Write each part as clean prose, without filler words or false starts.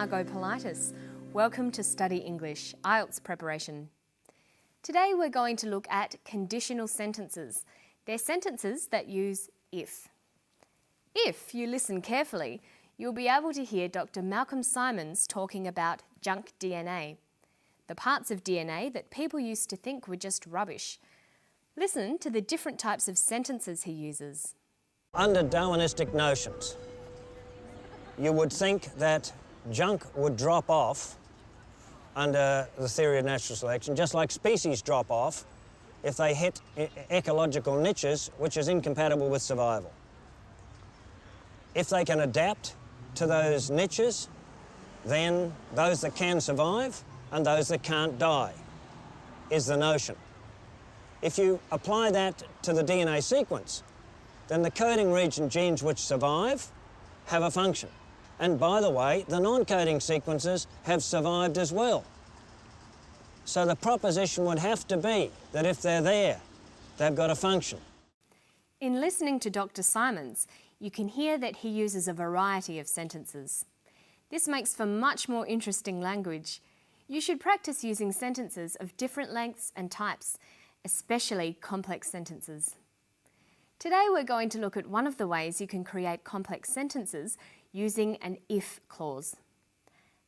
Margot Politis. Welcome to Study English, IELTS preparation. Today we're going to look at conditional sentences. They're sentences that use if. If you listen carefully, you'll be able to hear Dr. Malcolm Simons talking about junk DNA, the parts of DNA that people used to think were just rubbish. Listen to the different types of sentences he uses. Under Darwinistic notions, you would think that junk would drop off under the theory of natural selection, just like species drop off if they hit ecological niches, which is incompatible with survival. If they can adapt to those niches, then those that can survive and those that can't die is the notion. If you apply that to the DNA sequence, then the coding region genes which survive have a function. And by the way, the non-coding sequences have survived as well. So the proposition would have to be that if they're there, they've got a function. In listening to Dr. Simons, you can hear that he uses a variety of sentences. This makes for much more interesting language. You should practice using sentences of different lengths and types, especially complex sentences. Today we're going to look at one of the ways you can create complex sentences using an if clause.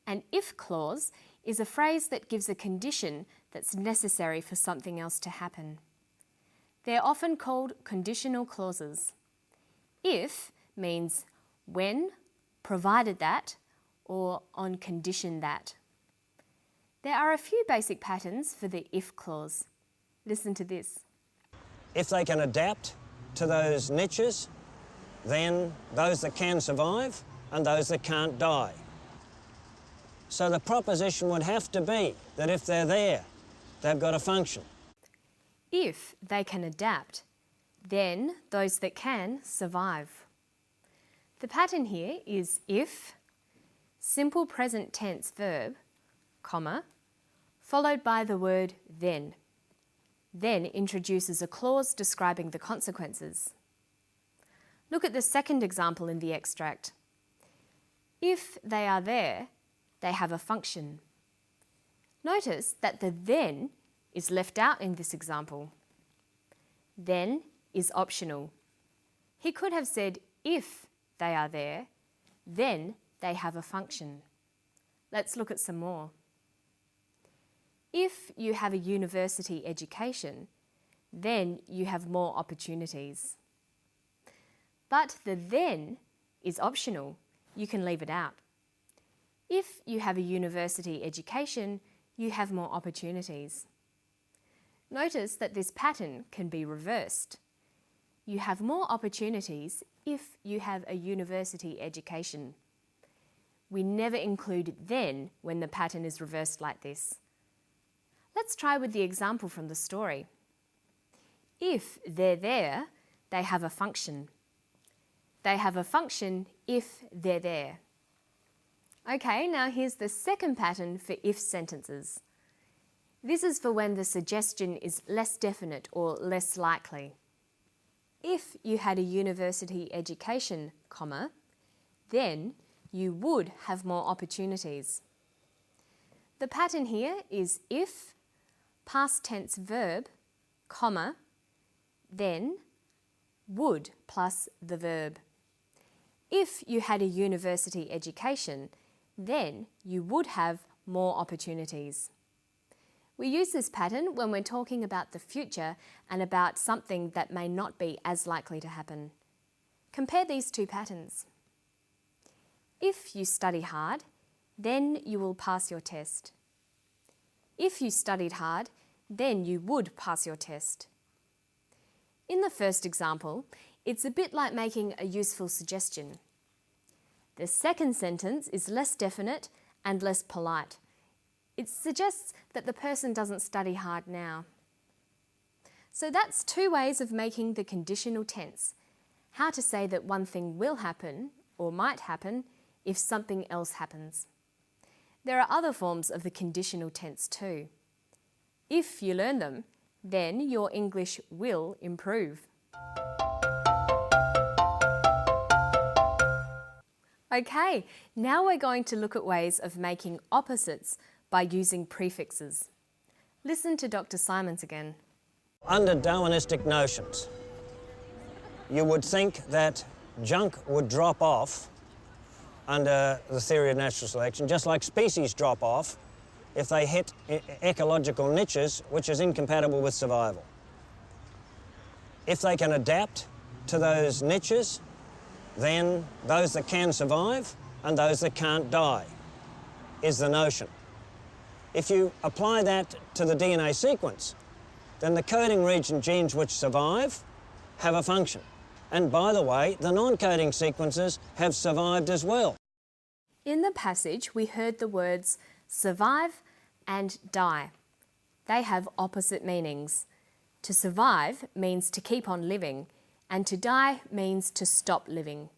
An if clause is a phrase that gives a condition that's necessary for something else to happen. They're often called conditional clauses. If means when, provided that, or on condition that. There are a few basic patterns for the if clause. Listen to this. If they can adapt to those niches, then those that can survive and those that can't die. So the proposition would have to be that if they're there, they've got a function. If they can adapt, then those that can survive. The pattern here is if, simple present tense verb, comma, followed by the word then. Then introduces a clause describing the consequences. Look at the second example in the extract. If they are there, they have a function. Notice that the then is left out in this example. Then is optional. He could have said if they are there, then they have a function. Let's look at some more. If you have a university education, then you have more opportunities. But the then is optional. You can leave it out. If you have a university education, you have more opportunities. Notice that this pattern can be reversed. You have more opportunities if you have a university education. We never include then when the pattern is reversed like this. Let's try with the example from the story. If they're there, they have a function. They have a function if they're there. Okay, now here's the second pattern for if sentences. This is for when the suggestion is less definite or less likely. If you had a university education, comma, then you would have more opportunities. The pattern here is if, past tense verb, comma, then, would plus the verb. If you had a university education, then you would have more opportunities. We use this pattern when we're talking about the future and about something that may not be as likely to happen. Compare these two patterns. If you study hard, then you will pass your test. If you studied hard, then you would pass your test. In the first example, it's a bit like making a useful suggestion. The second sentence is less definite and less polite. It suggests that the person doesn't study hard now. So that's two ways of making the conditional tense. How to say that one thing will happen or might happen if something else happens. There are other forms of the conditional tense too. If you learn them, then your English will improve. Okay, now we're going to look at ways of making opposites by using prefixes. Listen to Dr. Simons again. Under Darwinistic notions, you would think that junk would drop off under the theory of natural selection, just like species drop off if they hit ecological niches, which is incompatible with survival. If they can adapt to those niches, then those that can survive and those that can't die is the notion. If you apply that to the DNA sequence, then the coding region genes which survive have a function. And by the way, the non-coding sequences have survived as well. In the passage, we heard the words survive and die. They have opposite meanings. To survive means to keep on living, and to die means to stop living.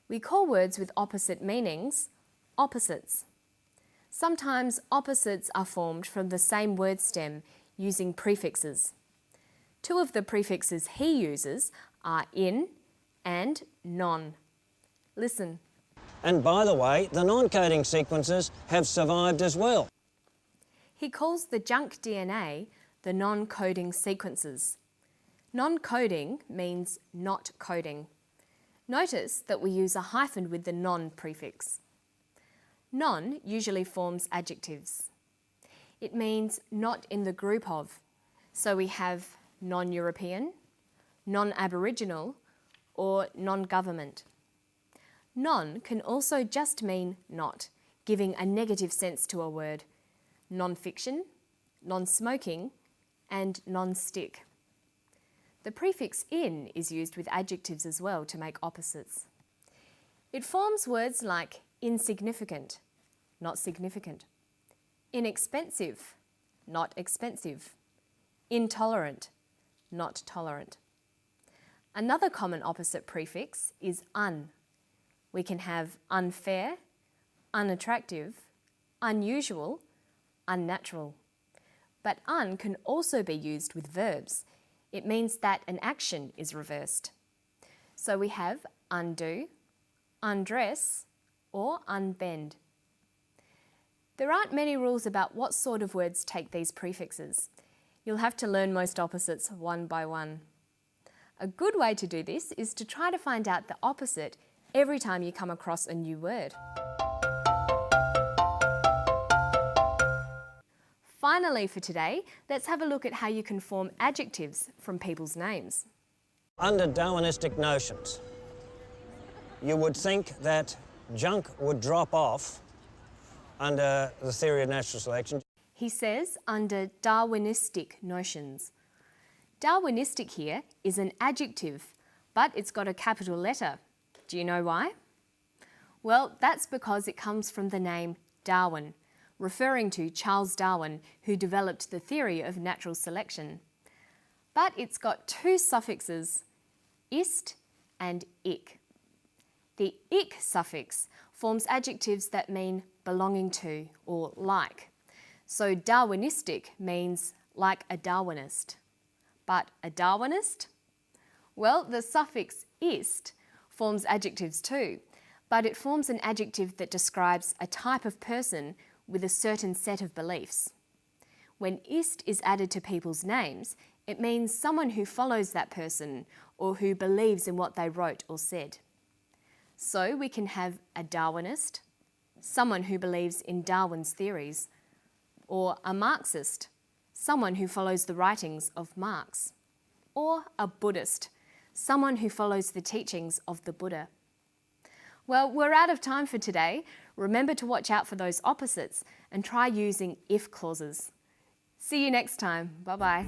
We call words with opposite meanings opposites. Sometimes opposites are formed from the same word stem using prefixes. Two of the prefixes he uses are in and non. Listen. And by the way, the non-coding sequences have survived as well. He calls the junk DNA the non-coding sequences. Non-coding means not coding. Notice that we use a hyphen with the non prefix. Non usually forms adjectives. It means not in the group of. So we have non-European, non-Aboriginal, or non-government. Non can also just mean not, giving a negative sense to a word. Non-fiction, non-smoking, and non-stick. The prefix in is used with adjectives as well to make opposites. It forms words like insignificant, not significant, inexpensive, not expensive, intolerant, not tolerant. Another common opposite prefix is un. We can have unfair, unattractive, unusual, unnatural. But un can also be used with verbs. It means that an action is reversed. So we have undo, undress, or unbend. There aren't many rules about what sort of words take these prefixes. You'll have to learn most opposites one by one. A good way to do this is to try to find out the opposite every time you come across a new word. Finally for today, let's have a look at how you can form adjectives from people's names. Under Darwinistic notions, you would think that junk would drop off under the theory of natural selection. He says under Darwinistic notions. Darwinistic here is an adjective, but it's got a capital letter. Do you know why? Well, that's because it comes from the name Darwin, referring to Charles Darwin, who developed the theory of natural selection. But it's got two suffixes, ist and ick. The ick suffix forms adjectives that mean belonging to or like. So Darwinistic means like a Darwinist. But a Darwinist? Well, the suffix ist forms adjectives too, but it forms an adjective that describes a type of person with a certain set of beliefs. When ist is added to people's names, it means someone who follows that person or who believes in what they wrote or said. So we can have a Darwinist, someone who believes in Darwin's theories, or a Marxist, someone who follows the writings of Marx, or a Buddhist, someone who follows the teachings of the Buddha. Well, we're out of time for today. Remember to watch out for those opposites and try using if clauses. See you next time. Bye-bye.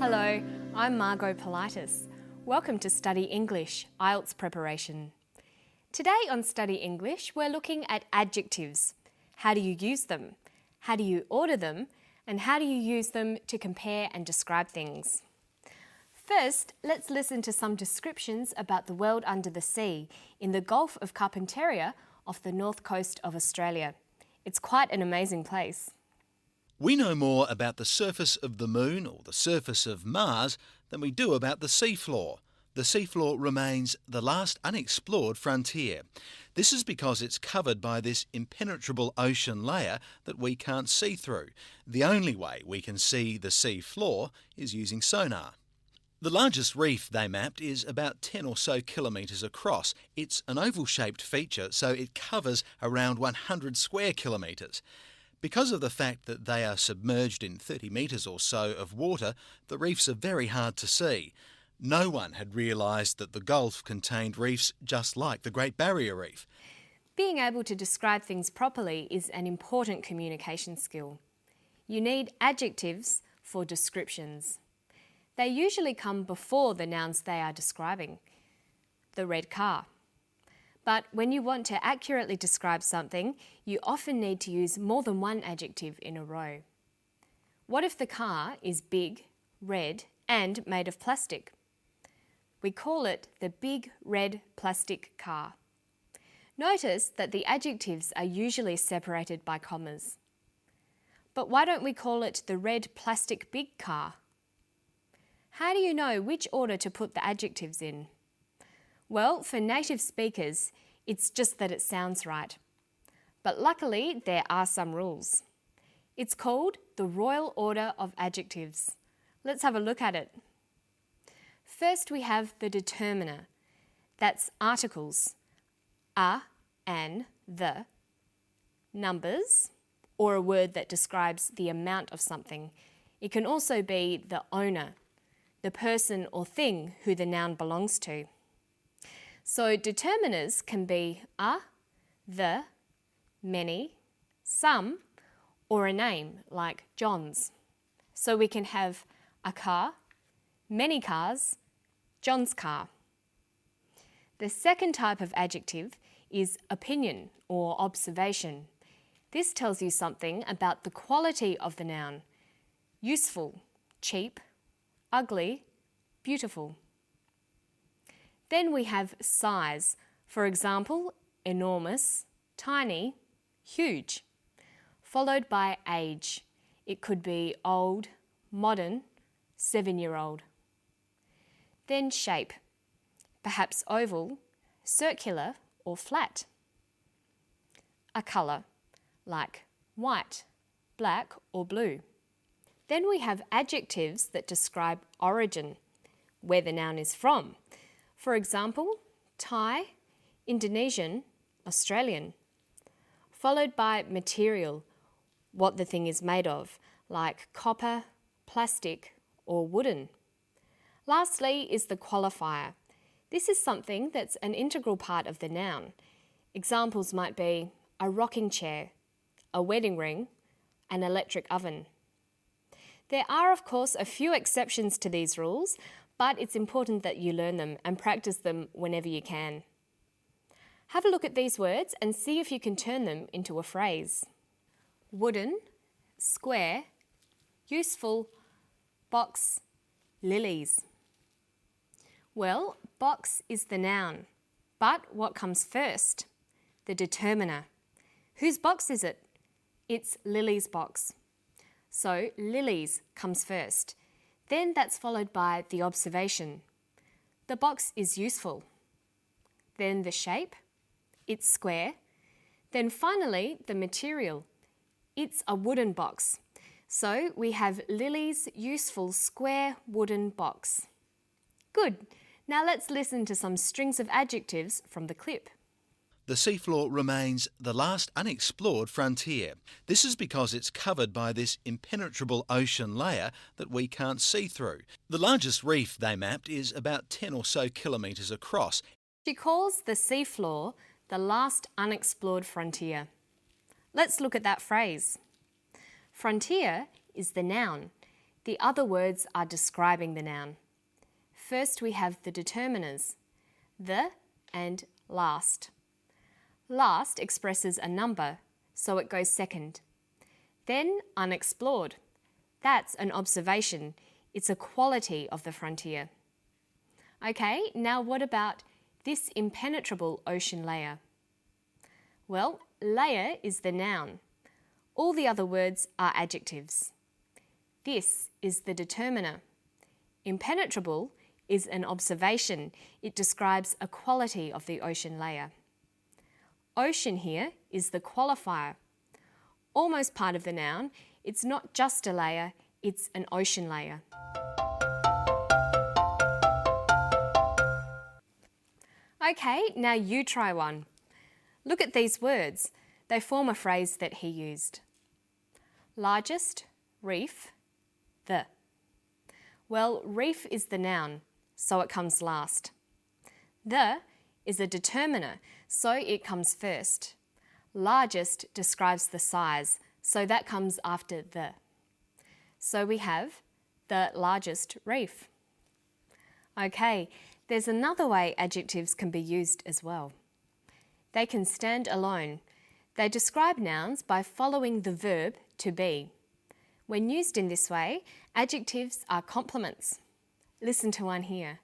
Hello, I'm Margot Politis. Welcome to Study English, IELTS preparation. Today on Study English, we're looking at adjectives. How do you use them? How do you order them? And how do you use them to compare and describe things? First, let's listen to some descriptions about the world under the sea in the Gulf of Carpentaria off the north coast of Australia. It's quite an amazing place. We know more about the surface of the Moon or the surface of Mars than we do about the seafloor. The seafloor remains the last unexplored frontier. This is because it's covered by this impenetrable ocean layer that we can't see through. The only way we can see the seafloor is using sonar. The largest reef they mapped is about 10 or so kilometres across. It's an oval-shaped feature, so it covers around 100 square kilometres. Because of the fact that they are submerged in 30 metres or so of water, the reefs are very hard to see. No one had realised that the Gulf contained reefs just like the Great Barrier Reef. Being able to describe things properly is an important communication skill. You need adjectives for descriptions. They usually come before the nouns they are describing. The red car. But when you want to accurately describe something, you often need to use more than one adjective in a row. What if the car is big, red, and made of plastic? We call it the big red plastic car. Notice that the adjectives are usually separated by commas. But why don't we call it the red plastic big car? How do you know which order to put the adjectives in? Well, for native speakers, it's just that it sounds right. But luckily, there are some rules. It's called the Royal Order of Adjectives. Let's have a look at it. First, we have the determiner. That's articles, a, an, the. Numbers, or a word that describes the amount of something. It can also be the owner, the person or thing who the noun belongs to. So determiners can be a, the, many, some, or a name like John's. So we can have a car, many cars, John's car. The second type of adjective is opinion or observation. This tells you something about the quality of the noun. Useful, cheap, ugly, beautiful. Then we have size. For example, enormous, tiny, huge. Followed by age. It could be old, modern, 7-year-old. Then shape. Perhaps oval, circular, or flat. A colour, like white, black, or blue. Then we have adjectives that describe origin, where the noun is from. For example, Thai, Indonesian, Australian. Followed by material, what the thing is made of, like copper, plastic, or wooden. Lastly is the qualifier. This is something that's an integral part of the noun. Examples might be a rocking chair, a wedding ring, an electric oven. There are, of course, a few exceptions to these rules, but it's important that you learn them and practice them whenever you can. Have a look at these words and see if you can turn them into a phrase. Wooden, square, useful, box, lilies. Well, box is the noun, but what comes first? The determiner. Whose box is it? It's Lily's box. So lilies comes first. Then that's followed by the observation. The box is useful. Then the shape. It's square. Then finally the material. It's a wooden box. So we have Lily's useful square wooden box. Good. Now let's listen to some strings of adjectives from the clip. The seafloor remains the last unexplored frontier. This is because it's covered by this impenetrable ocean layer that we can't see through. The largest reef they mapped is about 10 or so kilometres across. She calls the seafloor the last unexplored frontier. Let's look at that phrase. Frontier is the noun. The other words are describing the noun. First we have the determiners, the and last. Last expresses a number, so it goes second. Then unexplored. That's an observation. It's a quality of the frontier. Okay, now what about this impenetrable ocean layer? Well, layer is the noun. All the other words are adjectives. This is the determiner. Impenetrable is an observation. It describes a quality of the ocean layer. Ocean here is the qualifier. Almost part of the noun, it's not just a layer, it's an ocean layer. Okay, now you try one. Look at these words. They form a phrase that he used. Largest, reef, the. Well, reef is the noun, so it comes last. The is a determiner, so it comes first. Largest describes the size, so that comes after the. So we have the largest reef. Okay, there's another way adjectives can be used as well. They can stand alone. They describe nouns by following the verb to be. When used in this way, adjectives are complements. Listen to one here.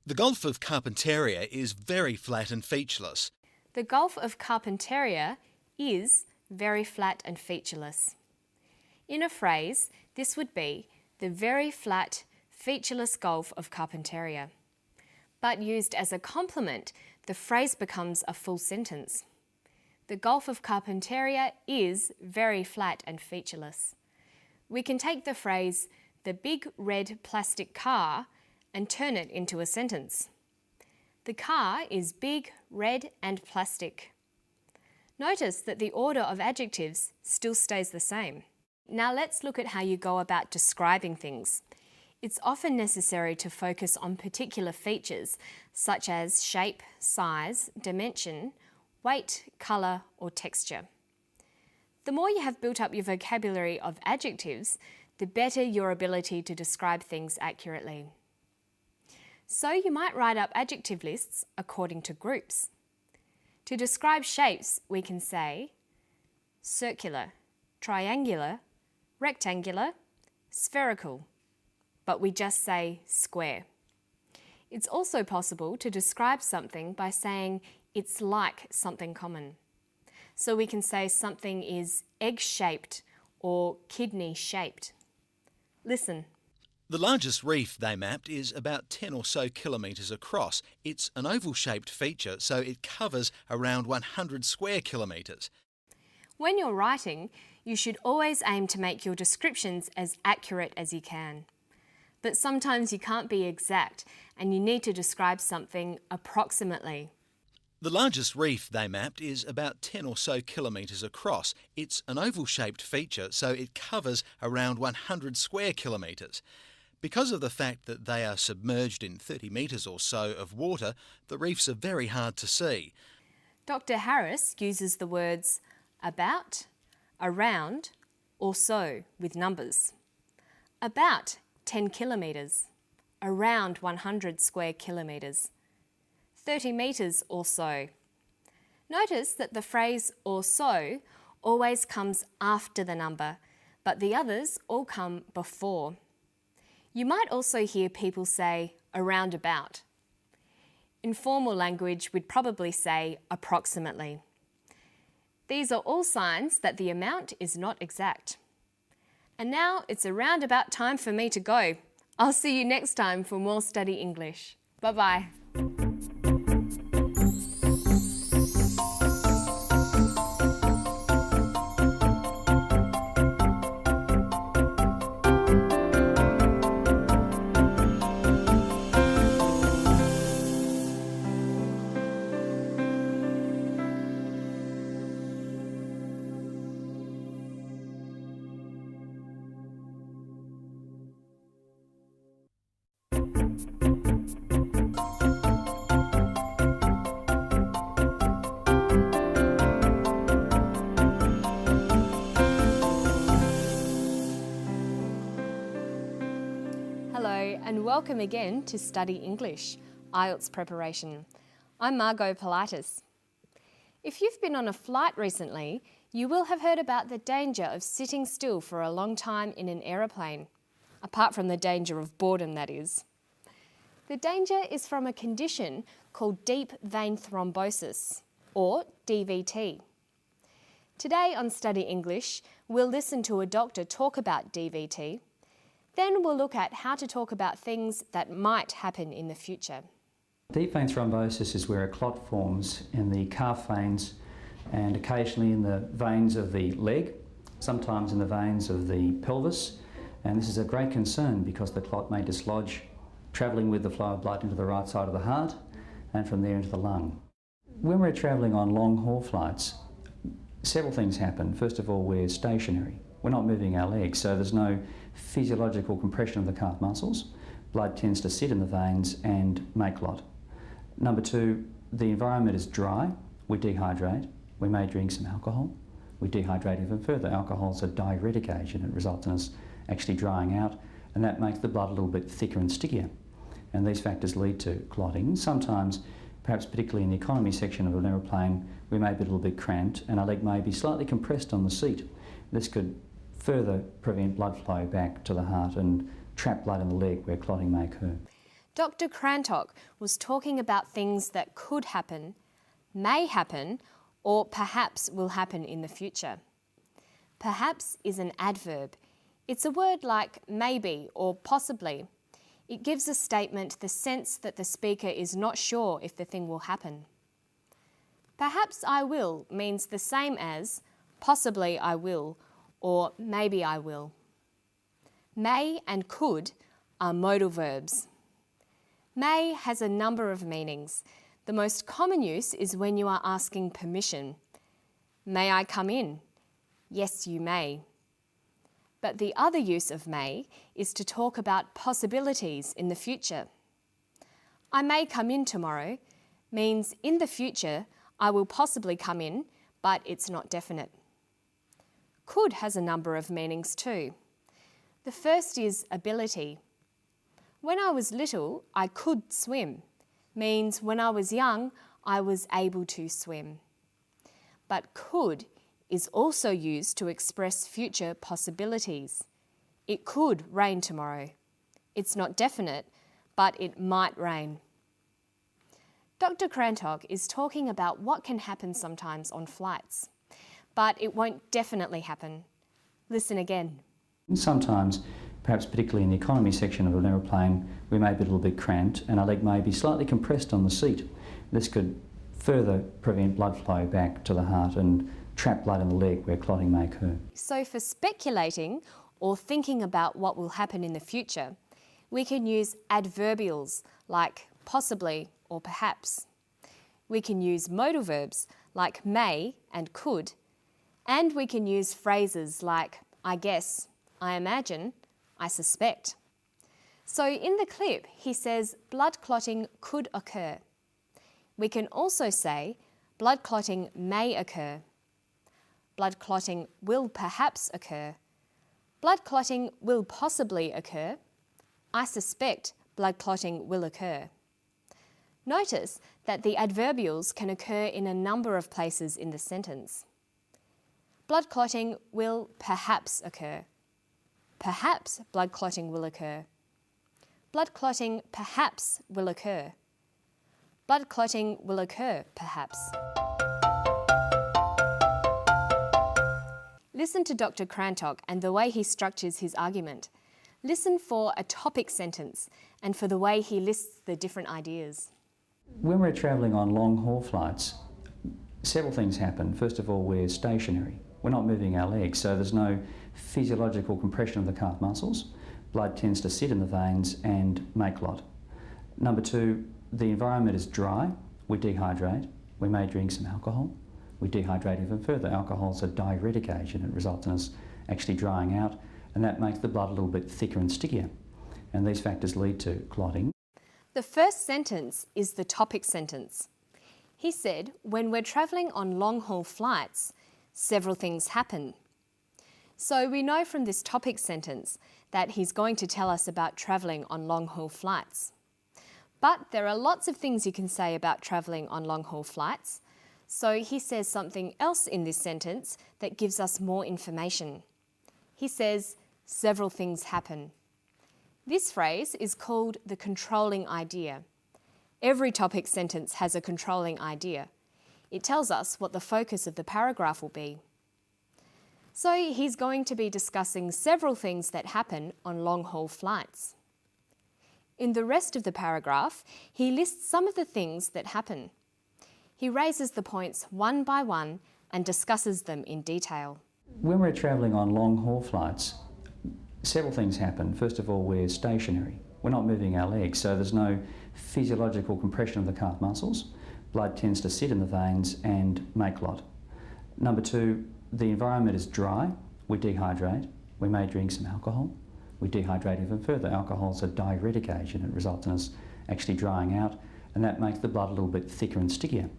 The Gulf of Carpentaria is very flat and featureless. The Gulf of Carpentaria is very flat and featureless. In a phrase, this would be the very flat, featureless Gulf of Carpentaria. But used as a complement, the phrase becomes a full sentence. The Gulf of Carpentaria is very flat and featureless. We can take the phrase, the big red plastic car, and turn it into a sentence. The car is big, red and plastic. Notice that the order of adjectives still stays the same. Now let's look at how you go about describing things. It's often necessary to focus on particular features such as shape, size, dimension, weight, colour or texture. The more you have built up your vocabulary of adjectives, the better your ability to describe things accurately. So you might write up adjective lists according to groups. To describe shapes, we can say circular, triangular, rectangular, spherical, but we just say square. It's also possible to describe something by saying it's like something common. So we can say something is egg-shaped or kidney-shaped. Listen. The largest reef they mapped is about 10 or so kilometres across. It's an oval-shaped feature, so it covers around 100 square kilometres. When you're writing, you should always aim to make your descriptions as accurate as you can. But sometimes you can't be exact and you need to describe something approximately. The largest reef they mapped is about 10 or so kilometres across. It's an oval-shaped feature, so it covers around 100 square kilometres. Because of the fact that they are submerged in 30 metres or so of water, the reefs are very hard to see. Dr. Harris uses the words about, around, or so with numbers. About 10 kilometres, around 100 square kilometres, 30 metres or so. Notice that the phrase or so always comes after the number, but the others all come before. You might also hear people say around about. In formal language, we'd probably say approximately. These are all signs that the amount is not exact. And now it's around about time for me to go. I'll see you next time for more Study English. Bye-bye. Hello and welcome again to Study English, IELTS preparation. I'm Margot Pilatus. If you've been on a flight recently, you will have heard about the danger of sitting still for a long time in an aeroplane, apart from the danger of boredom, that is. The danger is from a condition called deep vein thrombosis, or DVT. Today on Study English, we'll listen to a doctor talk about DVT. Then we'll look at how to talk about things that might happen in the future. Deep vein thrombosis is where a clot forms in the calf veins and occasionally in the veins of the leg, sometimes in the veins of the pelvis. And this is a great concern because the clot may dislodge, travelling with the flow of blood into the right side of the heart and from there into the lung. When we're travelling on long haul flights, several things happen. First of all, we're stationary. We're not moving our legs, so there's no physiological compression of the calf muscles. Blood tends to sit in the veins and make clot. Number two, the environment is dry. We dehydrate. We may drink some alcohol. We dehydrate even further. Alcohol is a diuretic agent. It results in us actually drying out, and that makes the blood a little bit thicker and stickier. And these factors lead to clotting. Sometimes, perhaps particularly in the economy section of an aeroplane, we may be a little bit cramped and our leg may be slightly compressed on the seat. This could further prevent blood flow back to the heart and trap blood in the leg where clotting may occur. Dr. Crantock was talking about things that could happen, may happen, or perhaps will happen in the future. Perhaps is an adverb. It's a word like maybe or possibly. It gives a statement the sense that the speaker is not sure if the thing will happen. Perhaps I will means the same as possibly I will or maybe I will. May and could are modal verbs. May has a number of meanings. The most common use is when you are asking permission. May I come in? Yes, you may. But the other use of may is to talk about possibilities in the future. I may come in tomorrow means in the future I will possibly come in, but it's not definite. Could has a number of meanings too. The first is ability. When I was little, I could swim, means when I was young, I was able to swim. But could is also used to express future possibilities. It could rain tomorrow. It's not definite, but it might rain. Dr. Crantock is talking about what can happen sometimes on flights, but it won't definitely happen. Listen again. Sometimes, perhaps particularly in the economy section of an aeroplane, we may be a little bit cramped and our leg may be slightly compressed on the seat. This could further prevent blood flow back to the heart and trap blood in the leg where clotting may occur. So for speculating or thinking about what will happen in the future, we can use adverbials like possibly or perhaps. We can use modal verbs like may and could, and we can use phrases like I guess, I imagine, I suspect. So in the clip, he says blood clotting could occur. We can also say blood clotting may occur. Blood clotting will perhaps occur. Blood clotting will possibly occur. I suspect blood clotting will occur. Notice that the adverbials can occur in a number of places in the sentence. Blood clotting will perhaps occur. Perhaps blood clotting will occur. Blood clotting perhaps will occur. Blood clotting will occur, perhaps. Listen to Dr. Crantock and the way he structures his argument. Listen for a topic sentence and for the way he lists the different ideas. When we're travelling on long haul flights, several things happen. First of all, we're stationary. We're not moving our legs, so there's no physiological compression of the calf muscles. Blood tends to sit in the veins and make clot. Number two, the environment is dry. We dehydrate. We may drink some alcohol. We dehydrate even further. Alcohol is a diuretic agent. It results in us actually drying out, and that makes the blood a little bit thicker and stickier. And these factors lead to clotting. The first sentence is the topic sentence. He said, when we're travelling on long-haul flights, several things happen. So we know from this topic sentence that he's going to tell us about travelling on long-haul flights. But there are lots of things you can say about travelling on long-haul flights, so he says something else in this sentence that gives us more information. He says, several things happen. This phrase is called the controlling idea. Every topic sentence has a controlling idea. It tells us what the focus of the paragraph will be. So he's going to be discussing several things that happen on long-haul flights. In the rest of the paragraph, he lists some of the things that happen. He raises the points one by one and discusses them in detail. When we're travelling on long-haul flights, several things happen. First of all, we're stationary. We're not moving our legs, so there's no physiological compression of the calf muscles. Blood tends to sit in the veins and make clot. Number two, the environment is dry. We dehydrate. We may drink some alcohol. We dehydrate even further. Alcohol is a diuretic agent. It results in us actually drying out, and that makes the blood a little bit thicker and stickier.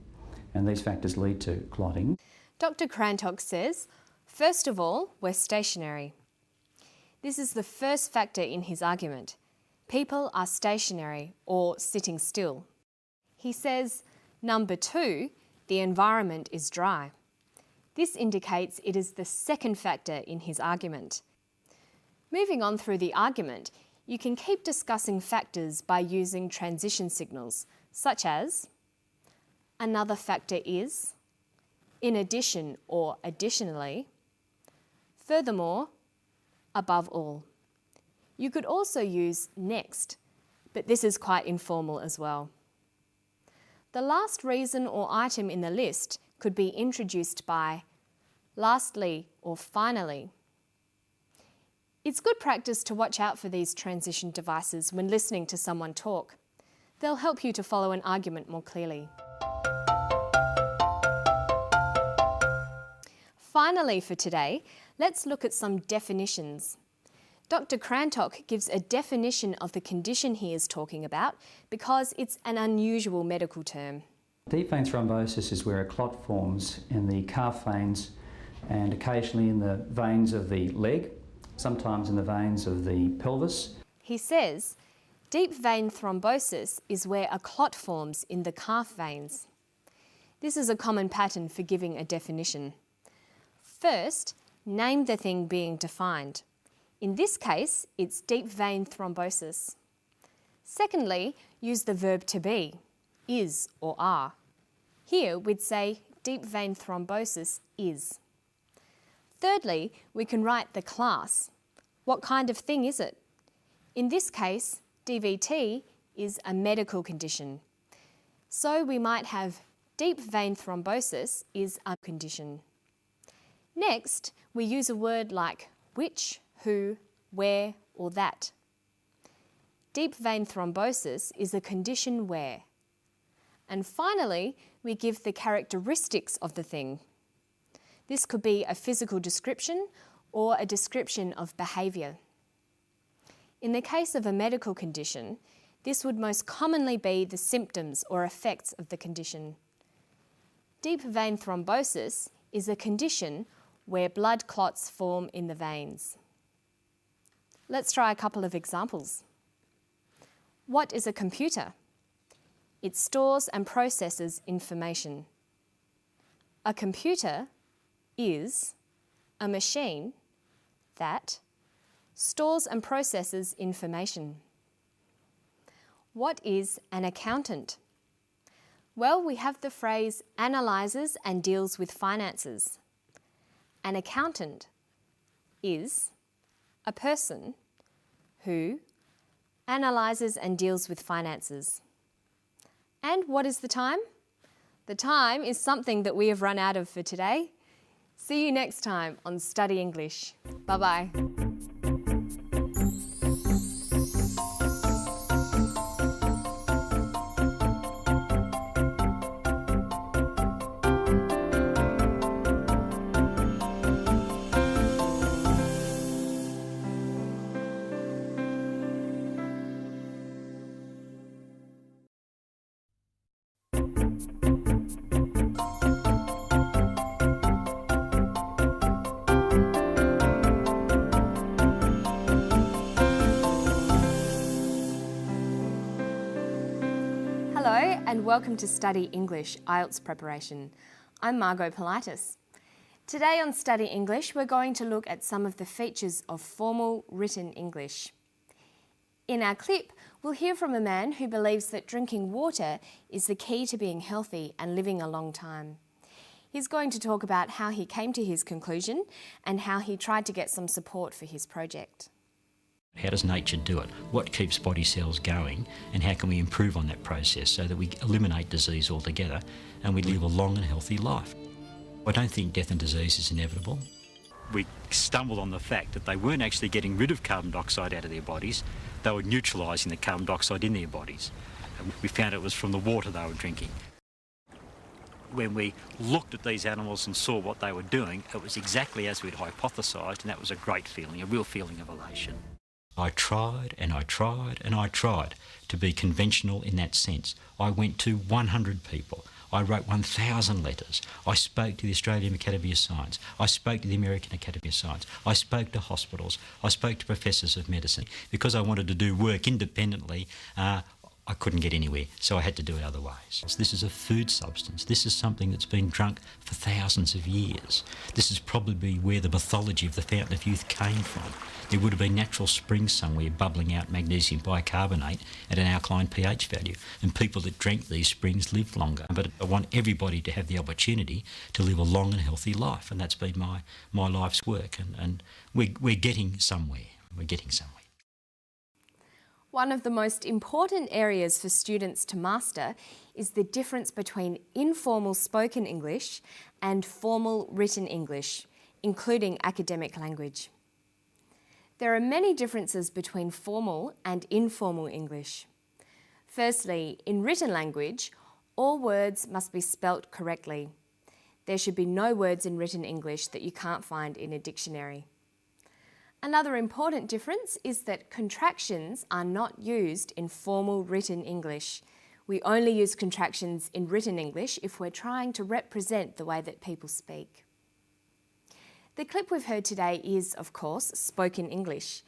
And these factors lead to clotting. Dr. Crantock says, first of all, we're stationary. This is the first factor in his argument. People are stationary or sitting still. He says, number two, the environment is dry. This indicates it is the second factor in his argument. Moving on through the argument, you can keep discussing factors by using transition signals, such as another factor is, in addition or additionally, furthermore, above all. You could also use next, but this is quite informal as well. The last reason or item in the list could be introduced by lastly or finally. It's good practice to watch out for these transition devices when listening to someone talk. They'll help you to follow an argument more clearly. Finally for today, let's look at some definitions. Dr. Crantock gives a definition of the condition he is talking about because it's an unusual medical term. Deep vein thrombosis is where a clot forms in the calf veins and occasionally in the veins of the leg, sometimes in the veins of the pelvis. He says, deep vein thrombosis is where a clot forms in the calf veins. This is a common pattern for giving a definition. First, name the thing being defined. In this case, it's deep vein thrombosis. Secondly, use the verb to be, is or are. Here we'd say deep vein thrombosis is. Thirdly, we can write the class. What kind of thing is it? In this case, DVT is a medical condition. So we might have deep vein thrombosis is a condition. Next, we use a word like which, who, where, or that. Deep vein thrombosis is a condition where. And finally, we give the characteristics of the thing. This could be a physical description or a description of behaviour. In the case of a medical condition, this would most commonly be the symptoms or effects of the condition. Deep vein thrombosis is a condition where blood clots form in the veins. Let's try a couple of examples. What is a computer? It stores and processes information. A computer is a machine that stores and processes information. What is an accountant? Well, we have the phrase analyses and deals with finances. An accountant is a person who analyses and deals with finances. And what is the time? The time is something that we have run out of for today. See you next time on Study English. Bye-bye. Hello and welcome to Study English IELTS preparation. I'm Margot Politis. Today on Study English we're going to look at some of the features of formal written English. In our clip we'll hear from a man who believes that drinking water is the key to being healthy and living a long time. He's going to talk about how he came to his conclusion and how he tried to get some support for his project. How does nature do it? What keeps body cells going, and how can we improve on that process so that we eliminate disease altogether and we live a long and healthy life? I don't think death and disease is inevitable. We stumbled on the fact that they weren't actually getting rid of carbon dioxide out of their bodies, they were neutralising the carbon dioxide in their bodies. And we found it was from the water they were drinking. When we looked at these animals and saw what they were doing, it was exactly as we'd hypothesised, and that was a great feeling, a real feeling of elation. I tried and I tried and I tried to be conventional in that sense. I went to 100 people. I wrote 1,000 letters. I spoke to the Australian Academy of Science. I spoke to the American Academy of Science. I spoke to hospitals. I spoke to professors of medicine. Because I wanted to do work independently, I couldn't get anywhere, so I had to do it other ways. This is a food substance. This is something that's been drunk for thousands of years. This is probably where the mythology of the Fountain of Youth came from. There would have been natural springs somewhere bubbling out magnesium bicarbonate at an alkaline pH value, and people that drank these springs lived longer. But I want everybody to have the opportunity to live a long and healthy life, and that's been my life's work, and we're getting somewhere. We're getting somewhere. One of the most important areas for students to master is the difference between informal spoken English and formal written English, including academic language. There are many differences between formal and informal English. Firstly, in written language, all words must be spelt correctly. There should be no words in written English that you can't find in a dictionary. Another important difference is that contractions are not used in formal written English. We only use contractions in written English if we're trying to represent the way that people speak. The clip we've heard today is, of course, spoken English.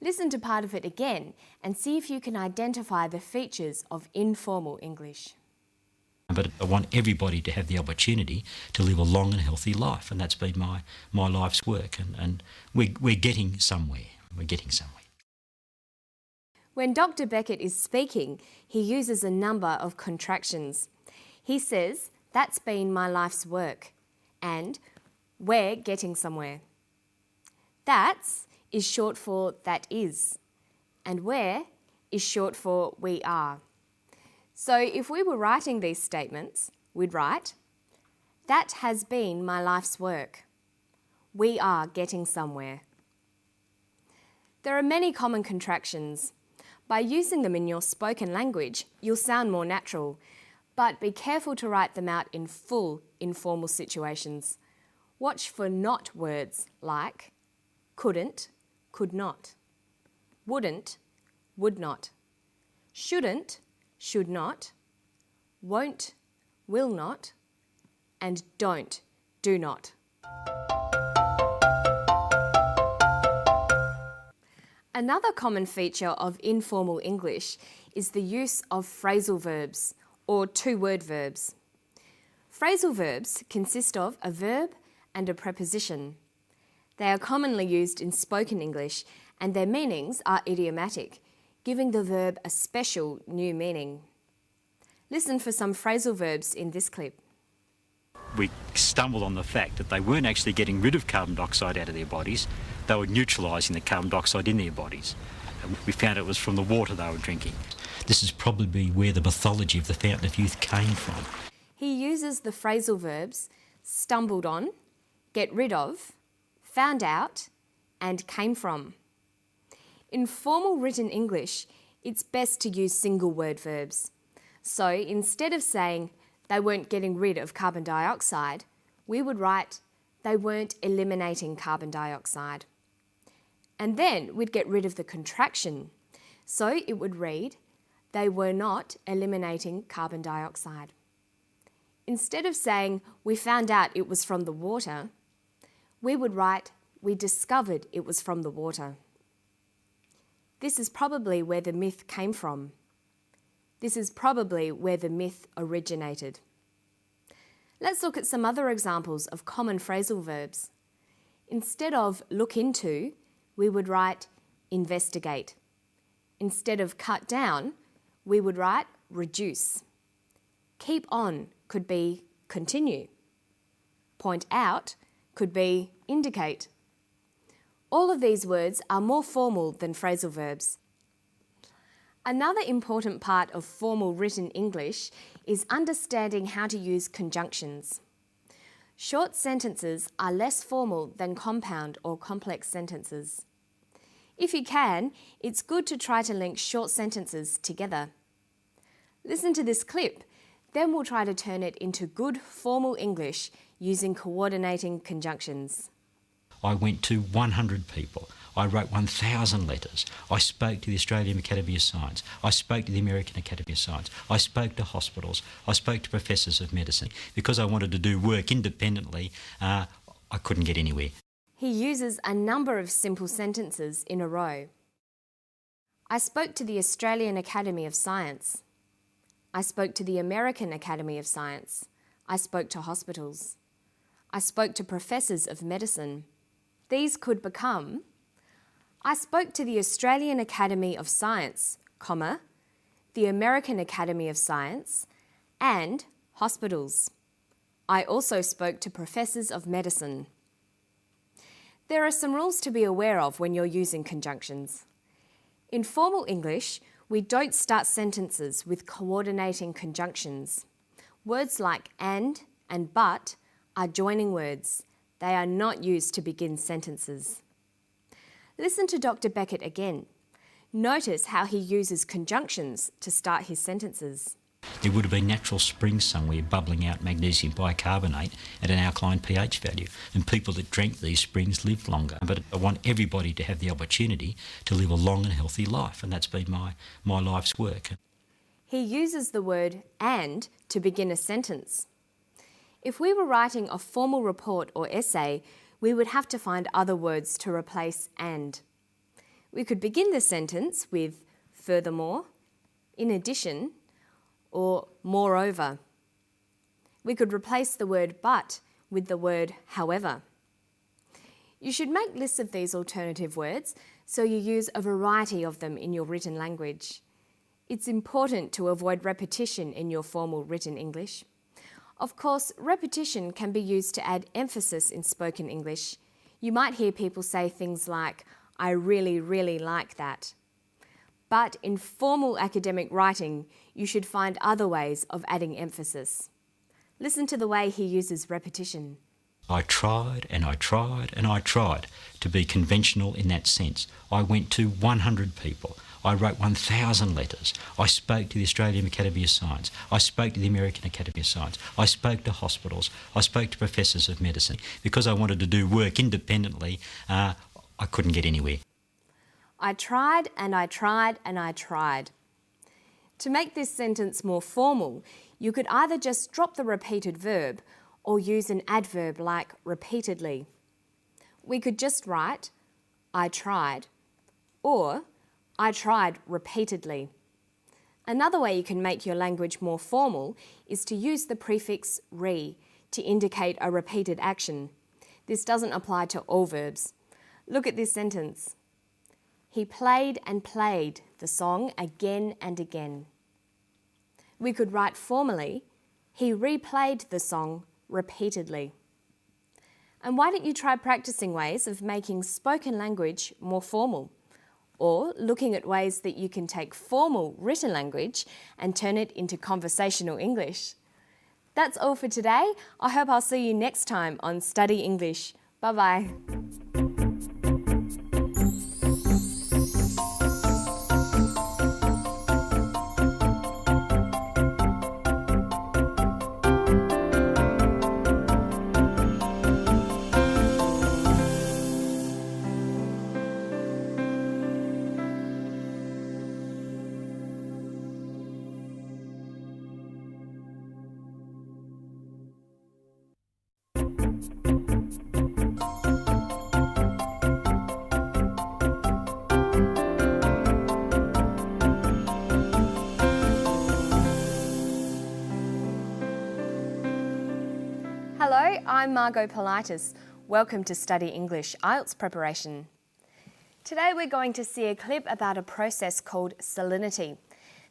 Listen to part of it again and see if you can identify the features of informal English. But I want everybody to have the opportunity to live a long and healthy life, and that's been my life's work, and we're getting somewhere. We're getting somewhere. When Dr. Beckett is speaking, he uses a number of contractions. He says, "That's been my life's work," and "We're getting somewhere." That's is short for that is, and where is short for we are. So if we were writing these statements, we'd write, "That has been my life's work. We are getting somewhere." There are many common contractions. By using them in your spoken language, you'll sound more natural, but be careful to write them out in full informal situations. Watch for not words like couldn't, could not, wouldn't, would not, shouldn't, should not, won't, will not, and don't, do not. Another common feature of informal English is the use of phrasal verbs, or two-word verbs. Phrasal verbs consist of a verb and a preposition. They are commonly used in spoken English, and their meanings are idiomatic, giving the verb a special new meaning. Listen for some phrasal verbs in this clip. We stumbled on the fact that they weren't actually getting rid of carbon dioxide out of their bodies, they were neutralising the carbon dioxide in their bodies. And we found it was from the water they were drinking. This is probably where the mythology of the Fountain of Youth came from. He uses the phrasal verbs stumbled on, get rid of, found out, and came from. In formal written English, it's best to use single word verbs. So instead of saying they weren't getting rid of carbon dioxide, we would write they weren't eliminating carbon dioxide. And then we'd get rid of the contraction. So it would read, they were not eliminating carbon dioxide. Instead of saying we found out it was from the water, we would write we discovered it was from the water. This is probably where the myth came from. This is probably where the myth originated. Let's look at some other examples of common phrasal verbs. Instead of look into, we would write investigate. Instead of cut down, we would write reduce. Keep on could be continue. Point out could be indicate. All of these words are more formal than phrasal verbs. Another important part of formal written English is understanding how to use conjunctions. Short sentences are less formal than compound or complex sentences. If you can, it's good to try to link short sentences together. Listen to this clip, then we'll try to turn it into good formal English using coordinating conjunctions. I went to 100 people. I wrote 1,000 letters. I spoke to the Australian Academy of Science. I spoke to the American Academy of Science. I spoke to hospitals. I spoke to professors of medicine. Because I wanted to do work independently, I couldn't get anywhere. He uses a number of simple sentences in a row. I spoke to the Australian Academy of Science. I spoke to the American Academy of Science. I spoke to hospitals. I spoke to professors of medicine. These could become, I spoke to the Australian Academy of Science, comma, the American Academy of Science, and hospitals. I also spoke to professors of medicine. There are some rules to be aware of when you're using conjunctions. In formal English, we don't start sentences with coordinating conjunctions. Words like and but are joining words. They are not used to begin sentences. Listen to Dr. Beckett again. Notice how he uses conjunctions to start his sentences. There would have been natural springs somewhere bubbling out magnesium bicarbonate at an alkaline pH value, and people that drank these springs lived longer. But I want everybody to have the opportunity to live a long and healthy life, and that's been my life's work. He uses the word and to begin a sentence. If we were writing a formal report or essay, we would have to find other words to replace and. We could begin the sentence with furthermore, in addition, or moreover. We could replace the word but with the word however. You should make lists of these alternative words so you use a variety of them in your written language. It's important to avoid repetition in your formal written English. Of course, repetition can be used to add emphasis in spoken English. You might hear people say things like, I really, really like that. But in formal academic writing, you should find other ways of adding emphasis. Listen to the way he uses repetition. I tried and I tried and I tried to be conventional in that sense. I went to 100 people. I wrote 1,000 letters. I spoke to the Australian Academy of Science. I spoke to the American Academy of Science. I spoke to hospitals. I spoke to professors of medicine. Because I wanted to do work independently, I couldn't get anywhere. I tried and I tried and I tried. To make this sentence more formal, you could either just drop the repeated verb or use an adverb like repeatedly. We could just write, I tried, or I tried repeatedly. Another way you can make your language more formal is to use the prefix re to indicate a repeated action. This doesn't apply to all verbs. Look at this sentence. He played and played the song again and again. We could write formally, he replayed the song repeatedly. And why don't you try practicing ways of making spoken language more formal? Or looking at ways that you can take formal written language and turn it into conversational English. That's all for today. I hope I'll see you next time on Study English. Bye-bye. I'm Margot Politis. Welcome to Study English IELTS preparation. Today we're going to see a clip about a process called salinity.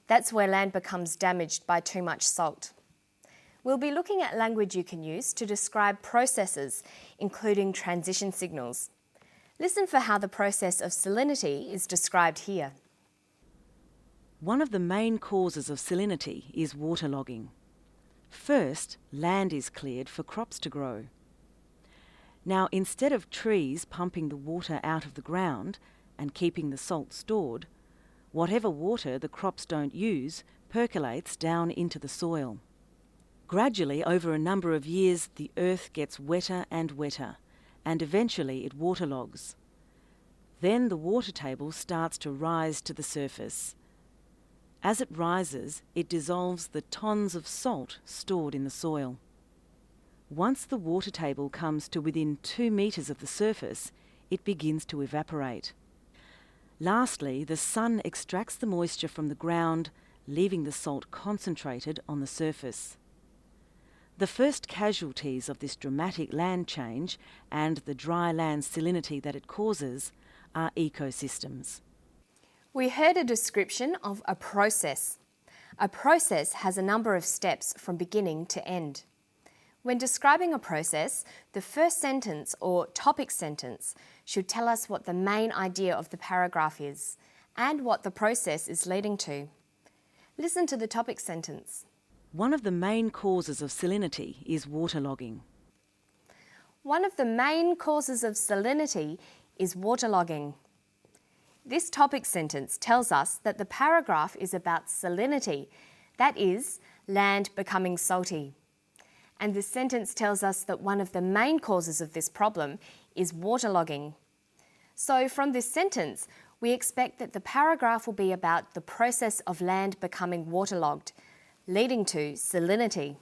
That's where land becomes damaged by too much salt. We'll be looking at language you can use to describe processes, including transition signals. Listen for how the process of salinity is described here. One of the main causes of salinity is waterlogging. First, land is cleared for crops to grow. Now, instead of trees pumping the water out of the ground and keeping the salt stored, whatever water the crops don't use percolates down into the soil. Gradually, over a number of years, the earth gets wetter and wetter, and eventually it waterlogs. Then the water table starts to rise to the surface. As it rises, it dissolves the tons of salt stored in the soil. Once the water table comes to within 2 meters of the surface, it begins to evaporate. Lastly, the sun extracts the moisture from the ground, leaving the salt concentrated on the surface. The first casualties of this dramatic land change and the dry land salinity that it causes are ecosystems. We heard a description of a process. A process has a number of steps from beginning to end. When describing a process, the first sentence or topic sentence should tell us what the main idea of the paragraph is and what the process is leading to. Listen to the topic sentence. One of the main causes of salinity is waterlogging. One of the main causes of salinity is waterlogging. This topic sentence tells us that the paragraph is about salinity, that is, land becoming salty. And this sentence tells us that one of the main causes of this problem is waterlogging. So from this sentence, we expect that the paragraph will be about the process of land becoming waterlogged, leading to salinity.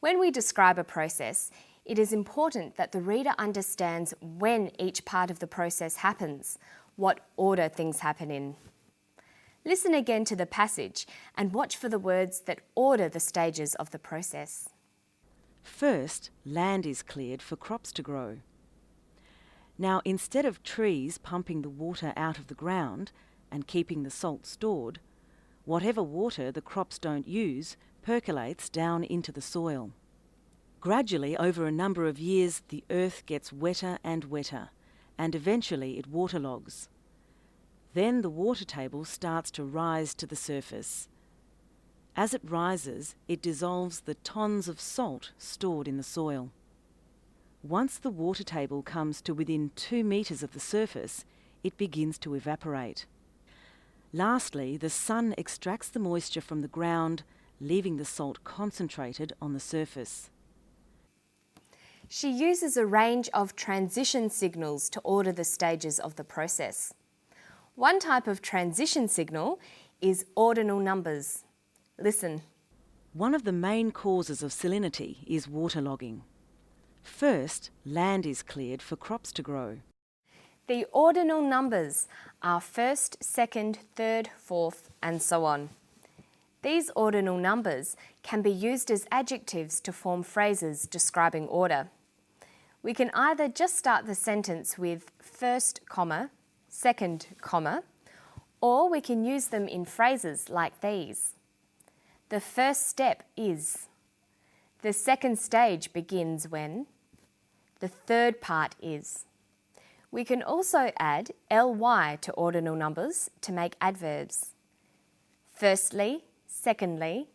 When we describe a process, it is important that the reader understands when each part of the process happens, what order things happen in. Listen again to the passage and watch for the words that order the stages of the process. First, land is cleared for crops to grow. Now, instead of trees pumping the water out of the ground and keeping the salt stored, whatever water the crops don't use percolates down into the soil. Gradually, over a number of years, the earth gets wetter and wetter, and eventually it waterlogs. Then the water table starts to rise to the surface. As it rises, it dissolves the tons of salt stored in the soil. Once the water table comes to within 2 meters of the surface, it begins to evaporate. Lastly, the sun extracts the moisture from the ground, leaving the salt concentrated on the surface. She uses a range of transition signals to order the stages of the process. One type of transition signal is ordinal numbers. Listen. One of the main causes of salinity is waterlogging. First, land is cleared for crops to grow. The ordinal numbers are first, second, third, fourth, and so on. These ordinal numbers can be used as adjectives to form phrases describing order. We can either just start the sentence with first comma, second comma, or we can use them in phrases like these. The first step is. The second stage begins when. The third part is. We can also add ly to ordinal numbers to make adverbs. Firstly, secondly,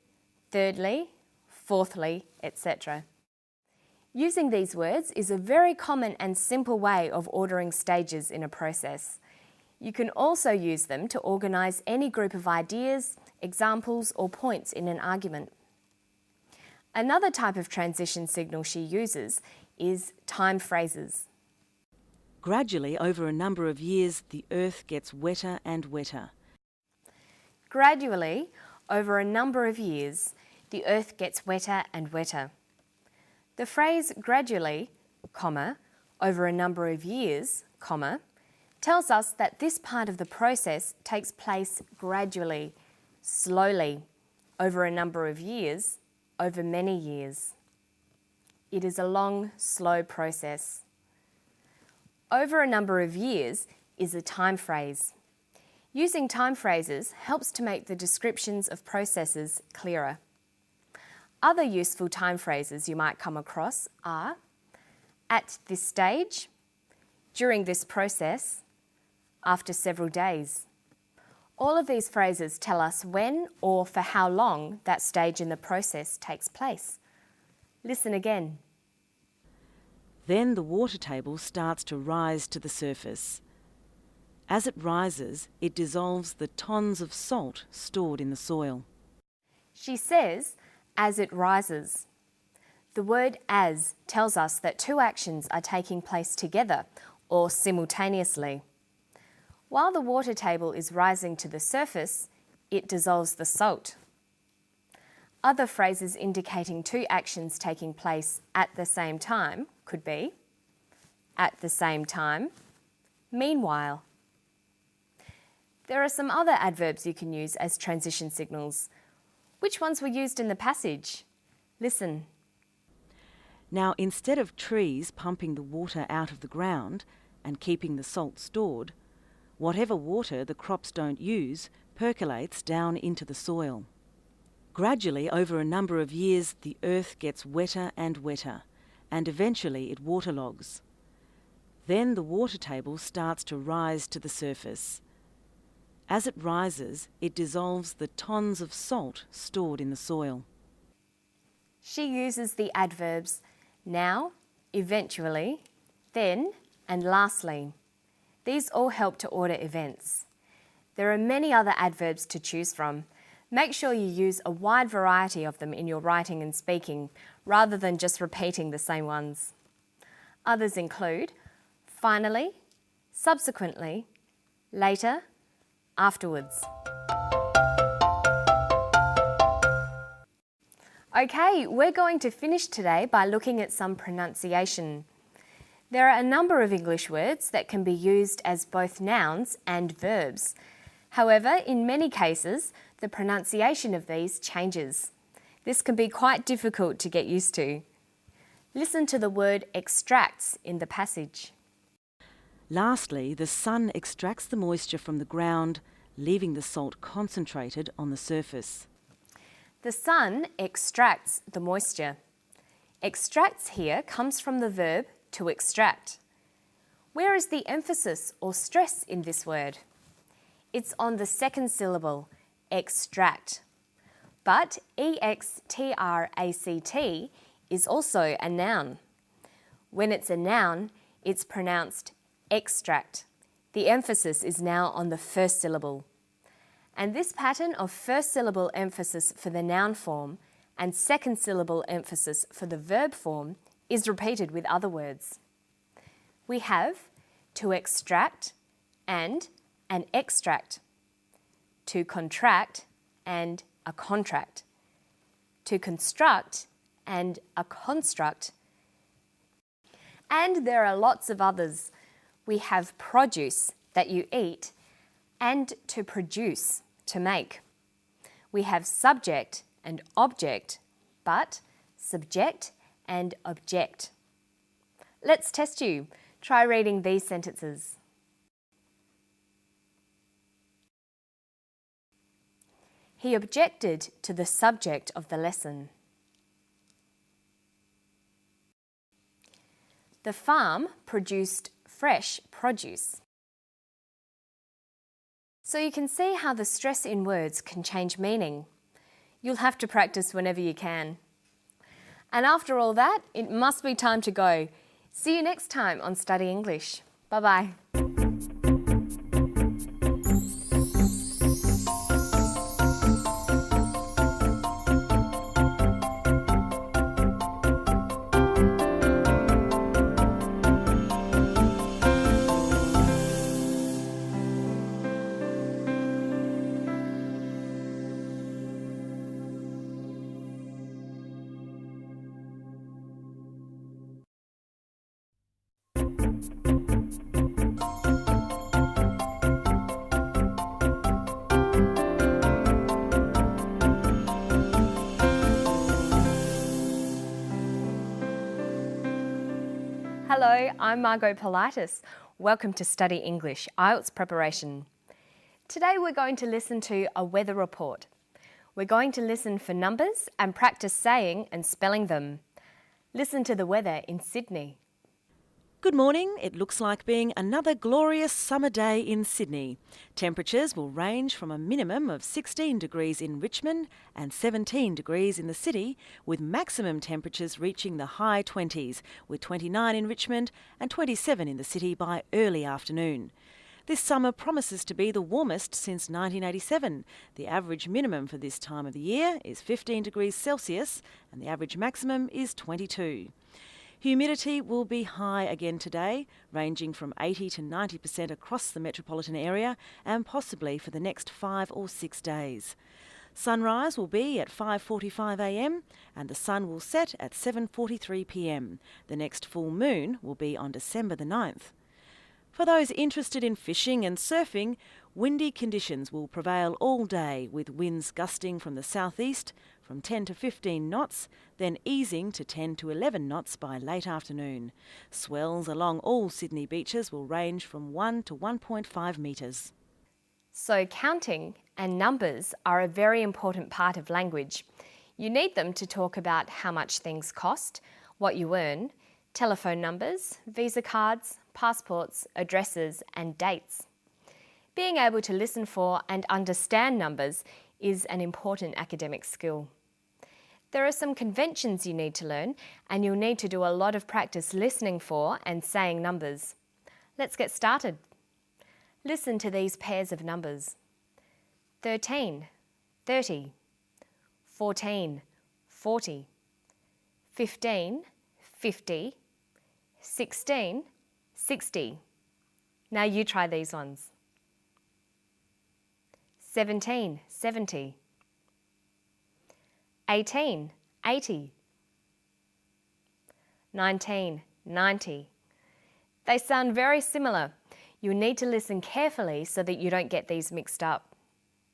thirdly, fourthly, etc. Using these words is a very common and simple way of ordering stages in a process. You can also use them to organise any group of ideas, examples or points in an argument. Another type of transition signal she uses is time phrases. Gradually, over a number of years, the earth gets wetter and wetter. Gradually, over a number of years, the earth gets wetter and wetter. The phrase gradually, comma, over a number of years, comma, tells us that this part of the process takes place gradually, slowly, over a number of years, over many years. It is a long, slow process. Over a number of years is a time phrase. Using time phrases helps to make the descriptions of processes clearer. Other useful time phrases you might come across are at this stage, during this process, after several days. All of these phrases tell us when or for how long that stage in the process takes place. Listen again. Then the water table starts to rise to the surface. As it rises, it dissolves the tons of salt stored in the soil. She says, as it rises. The word as tells us that two actions are taking place together or simultaneously. While the water table is rising to the surface, it dissolves the salt. Other phrases indicating two actions taking place at the same time could be at the same time, meanwhile. There are some other adverbs you can use as transition signals. Which ones were used in the passage? Listen. Now, instead of trees pumping the water out of the ground and keeping the salt stored, whatever water the crops don't use percolates down into the soil. Gradually, over a number of years, the earth gets wetter and wetter, and eventually it waterlogs. Then the water table starts to rise to the surface. As it rises, it dissolves the tons of salt stored in the soil. She uses the adverbs now, eventually, then, and lastly. These all help to order events. There are many other adverbs to choose from. Make sure you use a wide variety of them in your writing and speaking, rather than just repeating the same ones. Others include finally, subsequently, later, afterwards. Okay, we're going to finish today by looking at some pronunciation. There are a number of English words that can be used as both nouns and verbs. However, in many cases, the pronunciation of these changes. This can be quite difficult to get used to. Listen to the word extracts in the passage. Lastly, the sun extracts the moisture from the ground, leaving the salt concentrated on the surface. The sun extracts the moisture. Extracts here comes from the verb to extract. Where is the emphasis or stress in this word? It's on the second syllable, extract. But extract is also a noun. When it's a noun, it's pronounced extract. The emphasis is now on the first syllable. And this pattern of first syllable emphasis for the noun form and second syllable emphasis for the verb form is repeated with other words. We have to extract and an extract, to contract and a contract, to construct and a construct. And there are lots of others. We have produce, that you eat, and to produce, to make. We have subject and object, but subject and object. Let's test you. Try reading these sentences. He objected to the subject of the lesson. The farm produced fresh produce. So you can see how the stress in words can change meaning. You'll have to practice whenever you can. And after all that, it must be time to go. See you next time on Study English. Bye-bye. Hello, I'm Margot Politis. Welcome to Study English, IELTS preparation. Today we're going to listen to a weather report. We're going to listen for numbers and practice saying and spelling them. Listen to the weather in Sydney. Good morning. It looks like being another glorious summer day in Sydney. Temperatures will range from a minimum of 16 degrees in Richmond and 17 degrees in the city, with maximum temperatures reaching the high 20s, with 29 in Richmond and 27 in the city by early afternoon. This summer promises to be the warmest since 1987. The average minimum for this time of the year is 15 degrees Celsius and the average maximum is 22. Humidity will be high again today, ranging from 80 to 90% across the metropolitan area and possibly for the next 5 or 6 days. Sunrise will be at 5:45 a.m. and the sun will set at 7:43 p.m. The next full moon will be on December the 9th. For those interested in fishing and surfing, windy conditions will prevail all day, with winds gusting from the southeast from 10 to 15 knots, then easing to 10 to 11 knots by late afternoon. Swells along all Sydney beaches will range from 1 to 1.5 metres. So counting and numbers are a very important part of language. You need them to talk about how much things cost, what you earn, telephone numbers, visa cards, passports, addresses and dates. Being able to listen for and understand numbers is an important academic skill. There are some conventions you need to learn, and you'll need to do a lot of practice listening for and saying numbers. Let's get started. Listen to these pairs of numbers. 13, 30, 14, 40, 15, 50, 16, 60. Now you try these ones. 17, 70. 18, 80. 19, 90. They sound very similar. You'll need to listen carefully so that you don't get these mixed up.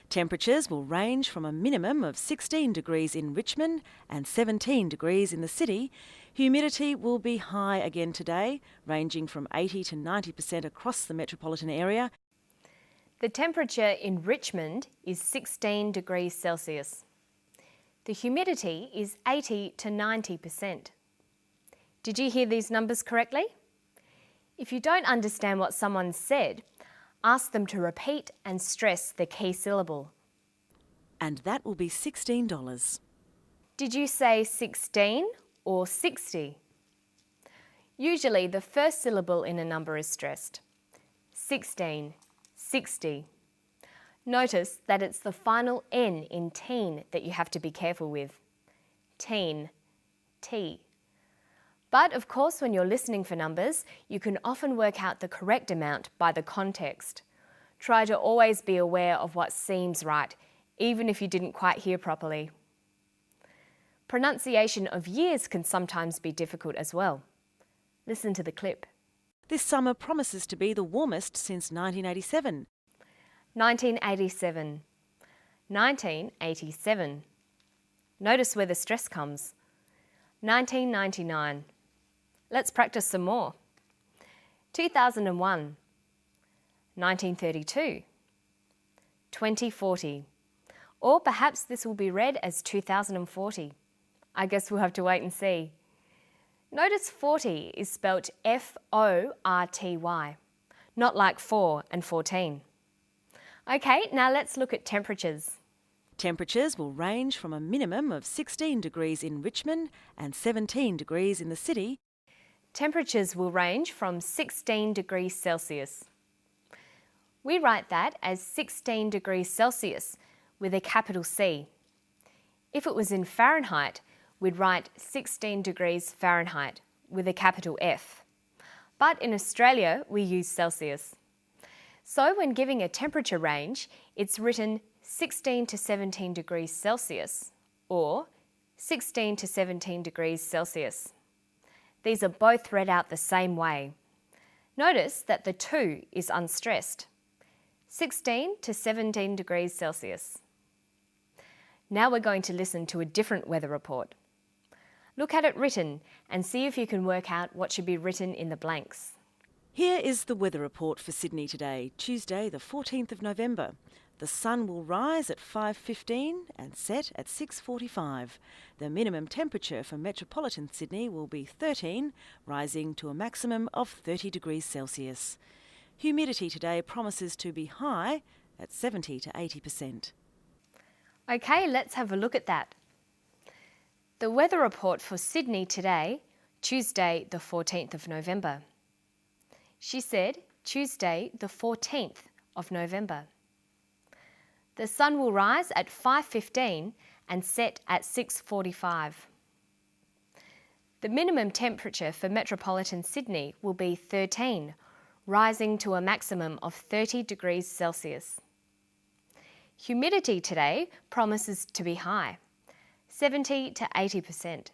Temperatures will range from a minimum of 16 degrees in Richmond and 17 degrees in the city. Humidity will be high again today, ranging from 80 to 90% across the metropolitan area. The temperature in Richmond is 16 degrees Celsius. The humidity is 80 to 90%. Did you hear these numbers correctly? If you don't understand what someone said, ask them to repeat and stress the key syllable. And that will be $16. Did you say 16 or 60? Usually the first syllable in a number is stressed. 16, 60. Notice that it's the final N in teen that you have to be careful with. Teen, T. But of course, when you're listening for numbers, you can often work out the correct amount by the context. Try to always be aware of what seems right, even if you didn't quite hear properly. Pronunciation of years can sometimes be difficult as well. Listen to the clip. This summer promises to be the warmest since 1987. 1987. 1987. Notice where the stress comes. 1999. Let's practice some more. 2001. 1932. 2040. Or perhaps this will be read as 2040. I guess we'll have to wait and see. Notice 40 is spelt F-O-R-T-Y, not like 4 and 14. Okay, now let's look at temperatures. Temperatures will range from a minimum of 16 degrees in Richmond and 17 degrees in the city. Temperatures will range from 16 degrees Celsius. We write that as 16 degrees Celsius with a capital C. If it was in Fahrenheit, we'd write 16 degrees Fahrenheit with a capital F. But in Australia, we use Celsius. So when giving a temperature range, it's written 16 to 17 degrees Celsius or 16 to 17 degrees Celsius. These are both read out the same way. Notice that the 2 is unstressed. 16 to 17 degrees Celsius. Now we're going to listen to a different weather report. Look at it written and see if you can work out what should be written in the blanks. Here is the weather report for Sydney today, Tuesday the 14th of November. The sun will rise at 5:15 and set at 6:45. The minimum temperature for metropolitan Sydney will be 13, rising to a maximum of 30 degrees Celsius. Humidity today promises to be high at 70 to 80%. Okay, let's have a look at that. The weather report for Sydney today, Tuesday the 14th of November. She said Tuesday the 14th of November. The sun will rise at 5:15 and set at 6:45. The minimum temperature for metropolitan Sydney will be 13, rising to a maximum of 30 degrees Celsius. Humidity today promises to be high, 70 to 80%.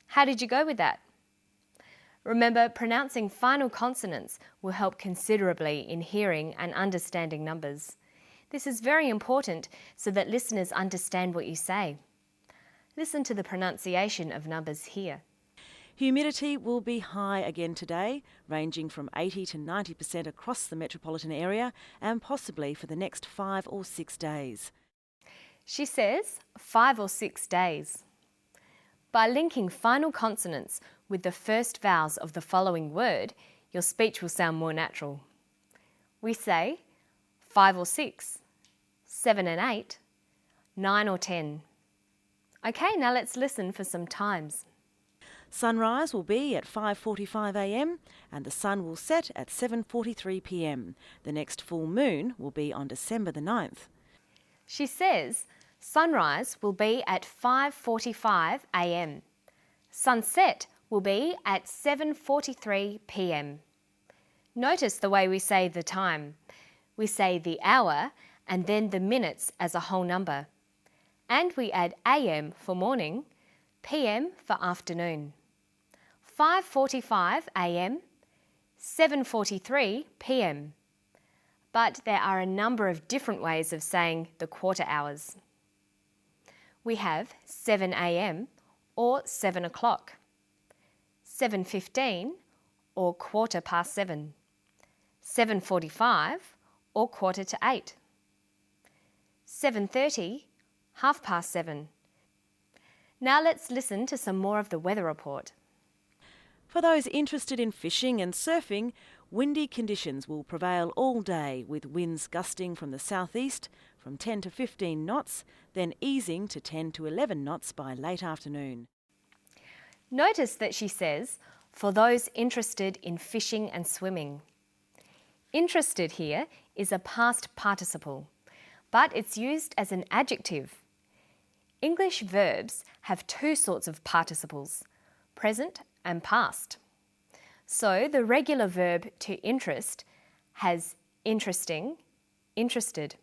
How did you go with that? Remember, pronouncing final consonants will help considerably in hearing and understanding numbers. This is very important so that listeners understand what you say. Listen to the pronunciation of numbers here. Humidity will be high again today, ranging from 80 to 90% across the metropolitan area and possibly for the next 5 or 6 days. She says 5 or 6 days. By linking final consonants with the first vowels of the following word, your speech will sound more natural. We say 5 or 6, 7 and 8, 9 or 10. Okay, now let's listen for some times. Sunrise will be at 5:45 a.m. and the sun will set at 7:43 p.m. The next full moon will be on December the 9th. She says sunrise will be at 5:45 a.m. Sunset will be at 7:43 p.m. Notice the way we say the time. We say the hour and then the minutes as a whole number. And we add AM for morning, PM for afternoon. 5:45 AM, 7:43 PM. But there are a number of different ways of saying the quarter hours. We have 7 AM or 7 o'clock, 7:15 or 7:15, 7:45 or 7:45, 7:30, 7:30. Now let's listen to some more of the weather report. For those interested in fishing and surfing, windy conditions will prevail all day with winds gusting from the southeast from 10 to 15 knots, then easing to 10 to 11 knots by late afternoon. Notice that she says, for those interested in fishing and swimming. Interested here is a past participle, but it's used as an adjective. English verbs have two sorts of participles, present and past. So the regular verb to interest has interesting, interested.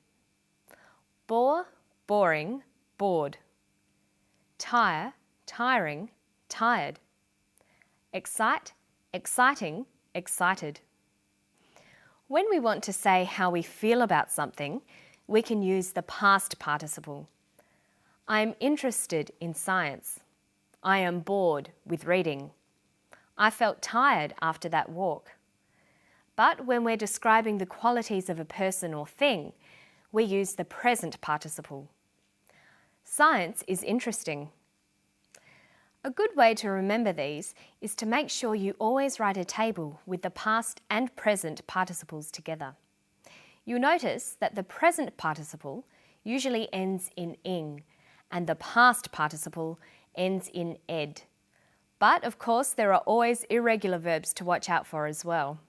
Bore, boring, bored. Tire, tiring, tired. Excite, exciting, excited. When we want to say how we feel about something, we can use the past participle. I am interested in science. I am bored with reading. I felt tired after that walk. But when we're describing the qualities of a person or thing, we use the present participle. Science is interesting. A good way to remember these is to make sure you always write a table with the past and present participles together. You'll notice that the present participle usually ends in ing and the past participle ends in ed. But of course, there are always irregular verbs to watch out for as well.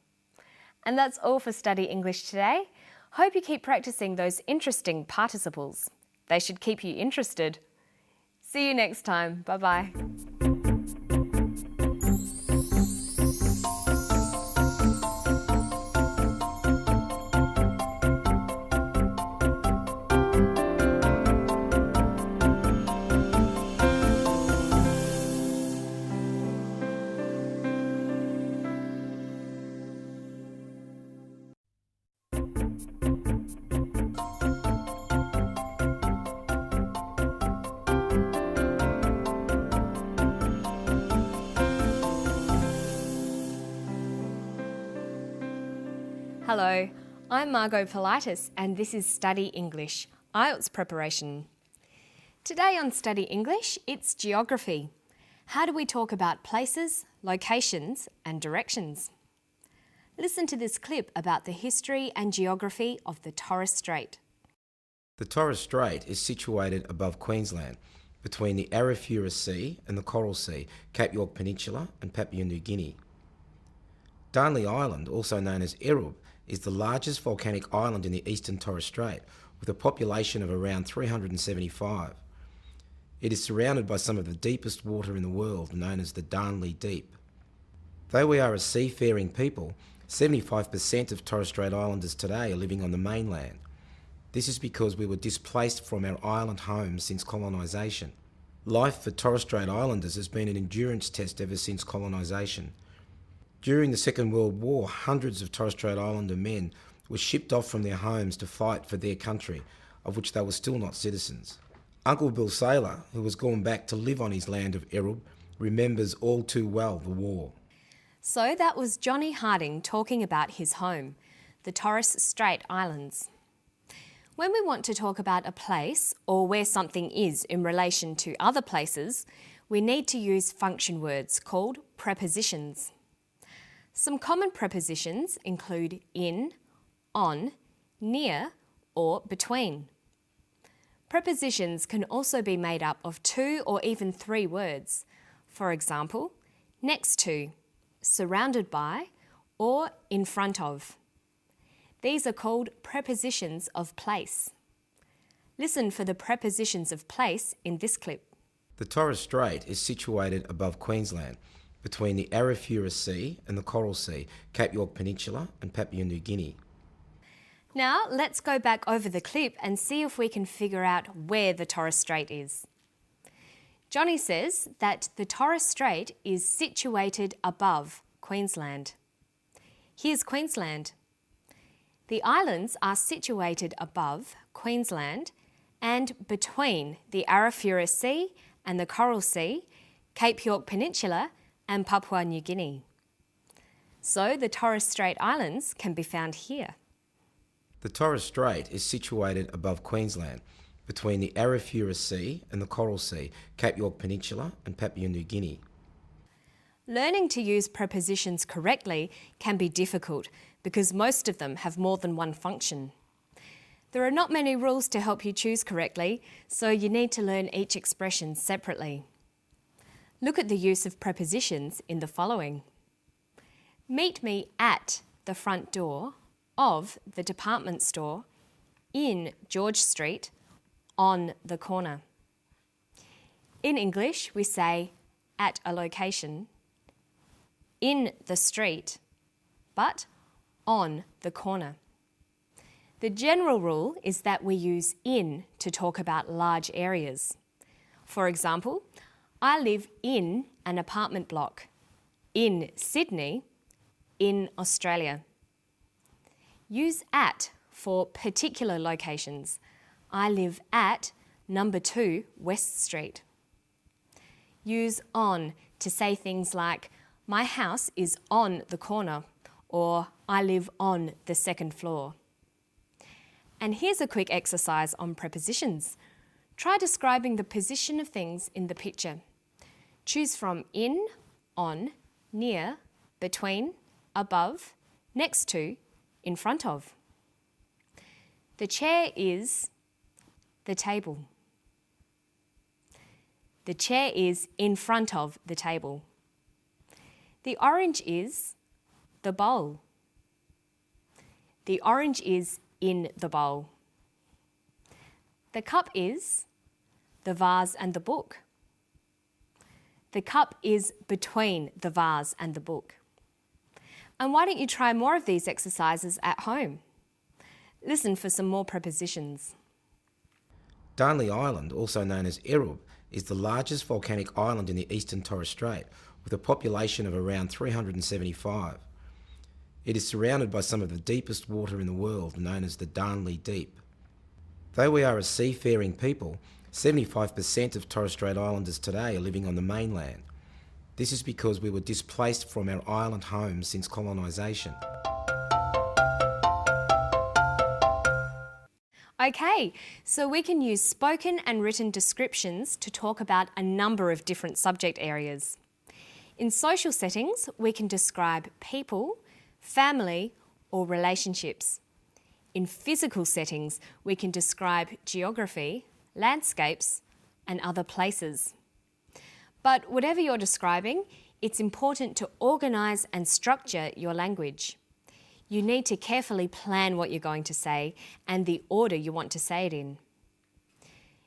And that's all for Study English today. Hope you keep practicing those interesting participles. They should keep you interested. See you next time. Bye-bye. Hello, I'm Margot Politis and this is Study English, IELTS preparation. Today on Study English, it's geography. How do we talk about places, locations and directions? Listen to this clip about the history and geography of the Torres Strait. The Torres Strait is situated above Queensland, between the Arafura Sea and the Coral Sea, Cape York Peninsula and Papua New Guinea. Darnley Island, also known as Erub, is the largest volcanic island in the eastern Torres Strait, with a population of around 375. It is surrounded by some of the deepest water in the world, known as the Darnley Deep. Though we are a seafaring people, 75% of Torres Strait Islanders today are living on the mainland. This is because we were displaced from our island homes since colonisation. Life for Torres Strait Islanders has been an endurance test ever since colonisation. During the Second World War, hundreds of Torres Strait Islander men were shipped off from their homes to fight for their country, of which they were still not citizens. Uncle Bill Saylor, who has gone back to live on his land of Erub, remembers all too well the war. So that was Johnny Harding talking about his home, the Torres Strait Islands. When we want to talk about a place or where something is in relation to other places, we need to use function words called prepositions. Some common prepositions include in, on, near, or between. Prepositions can also be made up of 2 or even 3 words. For example, next to, surrounded by, or in front of. These are called prepositions of place. Listen for the prepositions of place in this clip. The Torres Strait is situated above Queensland, between the Arafura Sea and the Coral Sea, Cape York Peninsula and Papua New Guinea. Now let's go back over the clip and see if we can figure out where the Torres Strait is. Johnny says that the Torres Strait is situated above Queensland. Here's Queensland. The islands are situated above Queensland and between the Arafura Sea and the Coral Sea, Cape York Peninsula and Papua New Guinea. So the Torres Strait Islands can be found here. The Torres Strait is situated above Queensland, between the Arafura Sea and the Coral Sea, Cape York Peninsula and Papua New Guinea. Learning to use prepositions correctly can be difficult because most of them have more than one function. There are not many rules to help you choose correctly, so you need to learn each expression separately. Look at the use of prepositions in the following. Meet me at the front door of the department store in George Street on the corner. In English, we say at a location, in the street, but on the corner. The general rule is that we use in to talk about large areas. For example, I live in an apartment block in Sydney, in Australia. Use at for particular locations. I live at number 2 West Street. Use on to say things like, my house is on the corner, or I live on the second floor. And here's a quick exercise on prepositions. Try describing the position of things in the picture. Choose from in, on, near, between, above, next to, in front of. The chair is the table. The chair is in front of the table. The orange is the bowl. The orange is in the bowl. The cup is the vase and the book. The cup is between the vase and the book. And why don't you try more of these exercises at home? Listen for some more prepositions. Darnley Island, also known as Erub, is the largest volcanic island in the eastern Torres Strait, with a population of around 375. It is surrounded by some of the deepest water in the world, known as the Darnley Deep. Though we are a seafaring people, 75% of Torres Strait Islanders today are living on the mainland. This is because we were displaced from our island homes since colonisation. Okay, so we can use spoken and written descriptions to talk about a number of different subject areas. In social settings, we can describe people, family, or relationships. In physical settings, we can describe geography, landscapes, and other places. But whatever you're describing, it's important to organise and structure your language. You need to carefully plan what you're going to say and the order you want to say it in.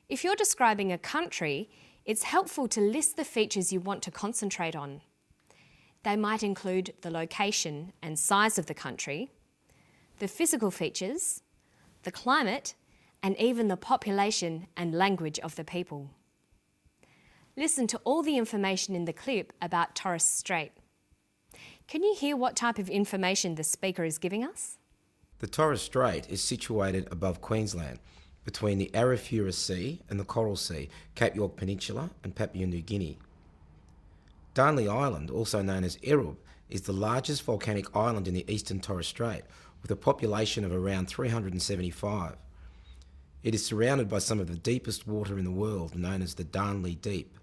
If you're describing a country, it's helpful to list the features you want to concentrate on. They might include the location and size of the country, the physical features, the climate, and even the population and language of the people. Listen to all the information in the clip about Torres Strait. Can you hear what type of information the speaker is giving us? The Torres Strait is situated above Queensland, between the Arafura Sea and the Coral Sea, Cape York Peninsula and Papua New Guinea. Darnley Island, also known as Erub, is the largest volcanic island in the eastern Torres Strait, with a population of around 375. It is surrounded by some of the deepest water in the world, known as the Darnley Deep.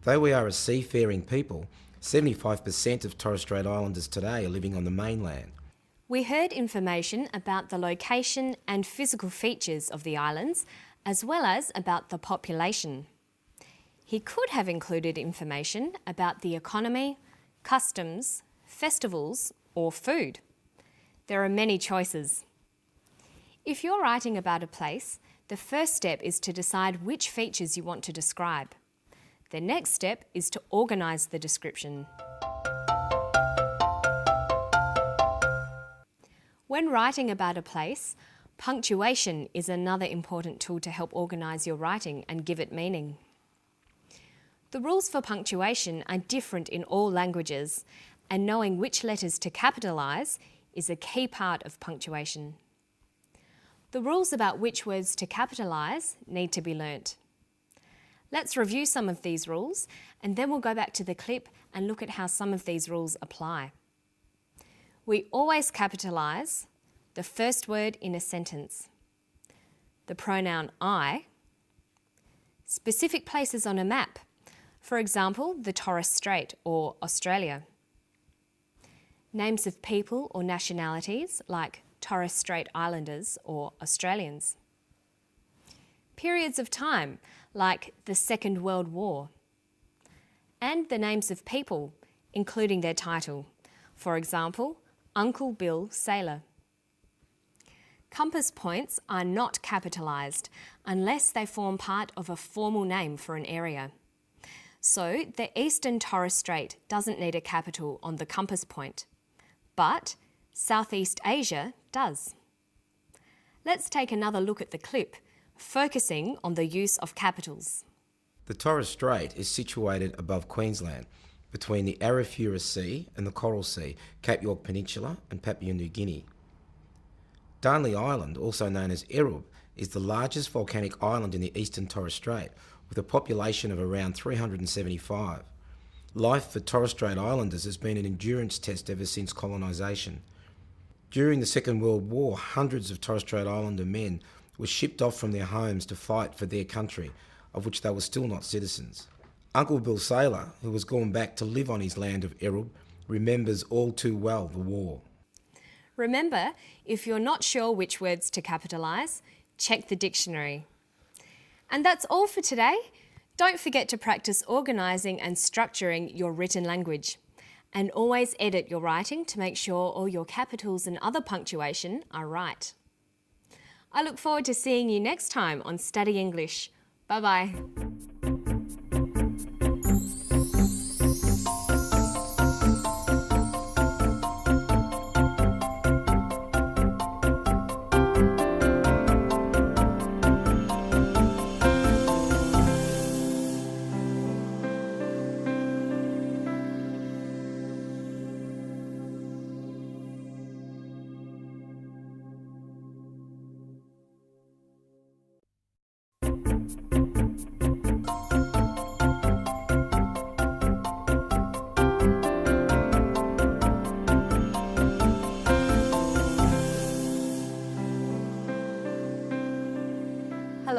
Though we are a seafaring people, 75% of Torres Strait Islanders today are living on the mainland. We heard information about the location and physical features of the islands, as well as about the population. He could have included information about the economy, customs, festivals, or food. There are many choices. If you're writing about a place, the first step is to decide which features you want to describe. The next step is to organise the description. When writing about a place, punctuation is another important tool to help organise your writing and give it meaning. The rules for punctuation are different in all languages, and knowing which letters to capitalise is a key part of punctuation. The rules about which words to capitalise need to be learnt. Let's review some of these rules, and then we'll go back to the clip and look at how some of these rules apply. We always capitalise the first word in a sentence, the pronoun I, specific places on a map, for example, the Torres Strait or Australia, names of people or nationalities like Torres Strait Islanders or Australians, periods of time like the Second World War, and the names of people, including their title, for example, Uncle Bill Sailor. Compass points are not capitalised unless they form part of a formal name for an area. So the Eastern Torres Strait doesn't need a capital on the compass point, but Southeast Asia does. Let's take another look at the clip, focusing on the use of capitals. The Torres Strait is situated above Queensland, between the Arafura Sea and the Coral Sea, Cape York Peninsula and Papua New Guinea. Darnley Island, also known as Erub, is the largest volcanic island in the eastern Torres Strait, with a population of around 375. Life for Torres Strait Islanders has been an endurance test ever since colonisation. During the Second World War, hundreds of Torres Strait Islander men were shipped off from their homes to fight for their country, of which they were still not citizens. Uncle Bill Sailor, who has gone back to live on his land of Erub, remembers all too well the war. Remember, if you're not sure which words to capitalise, check the dictionary. And that's all for today. Don't forget to practice organising and structuring your written language. And always edit your writing to make sure all your capitals and other punctuation are right. I look forward to seeing you next time on Study English. Bye-bye.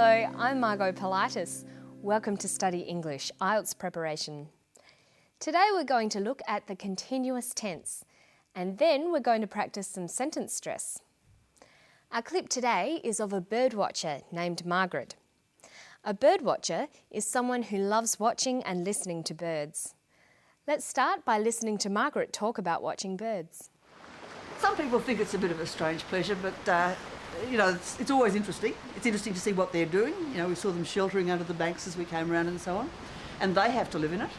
Hello, I'm Margot Politis. Welcome to Study English, IELTS preparation. Today we're going to look at the continuous tense, and then we're going to practice some sentence stress. Our clip today is of a birdwatcher named Margaret. A birdwatcher is someone who loves watching and listening to birds. Let's start by listening to Margaret talk about watching birds. Some people think it's a bit of a strange pleasure, but it's always interesting. It's interesting to see what they're doing. We saw them sheltering under the banks as we came around and so on, and they have to live in it,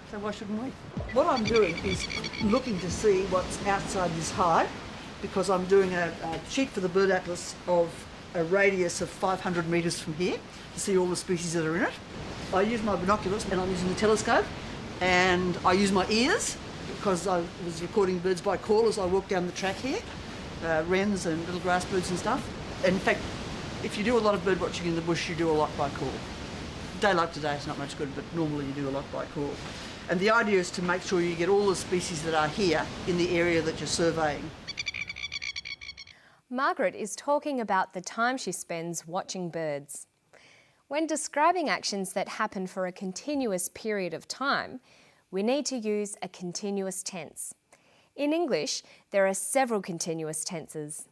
so why shouldn't we? What I'm doing is looking to see what's outside this hive, because I'm doing a sheet for the bird atlas of a radius of 500 metres from here to see all the species that are in it. I use my binoculars and I'm using the telescope, and I use my ears because I was recording birds by call as I walked down the track here, wrens and little grass birds and stuff. In fact, if you do a lot of bird watching in the bush, you do a lot by call. A day like today is not much good, but normally you do a lot by call. And the idea is to make sure you get all the species that are here in the area that you're surveying. Margaret is talking about the time she spends watching birds. When describing actions that happen for a continuous period of time, we need to use a continuous tense. In English, there are several continuous tenses.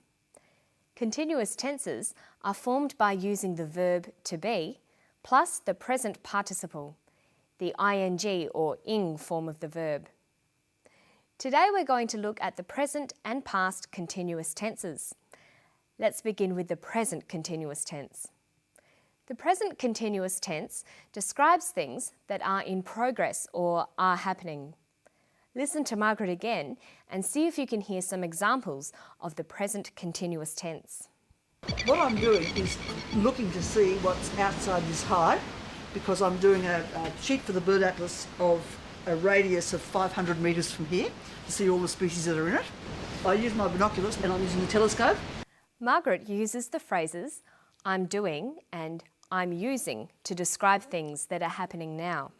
Continuous tenses are formed by using the verb to be plus the present participle, the ing or ing form of the verb. Today we're going to look at the present and past continuous tenses. Let's begin with the present continuous tense. The present continuous tense describes things that are in progress or are happening. Listen to Margaret again and see if you can hear some examples of the present continuous tense. What I'm doing is looking to see what's outside this hive, because I'm doing a sheet for the bird atlas of a radius of 500 metres from here to see all the species that are in it. I use my binoculars and I'm using the telescope. Margaret uses the phrases I'm doing and I'm using to describe things that are happening now.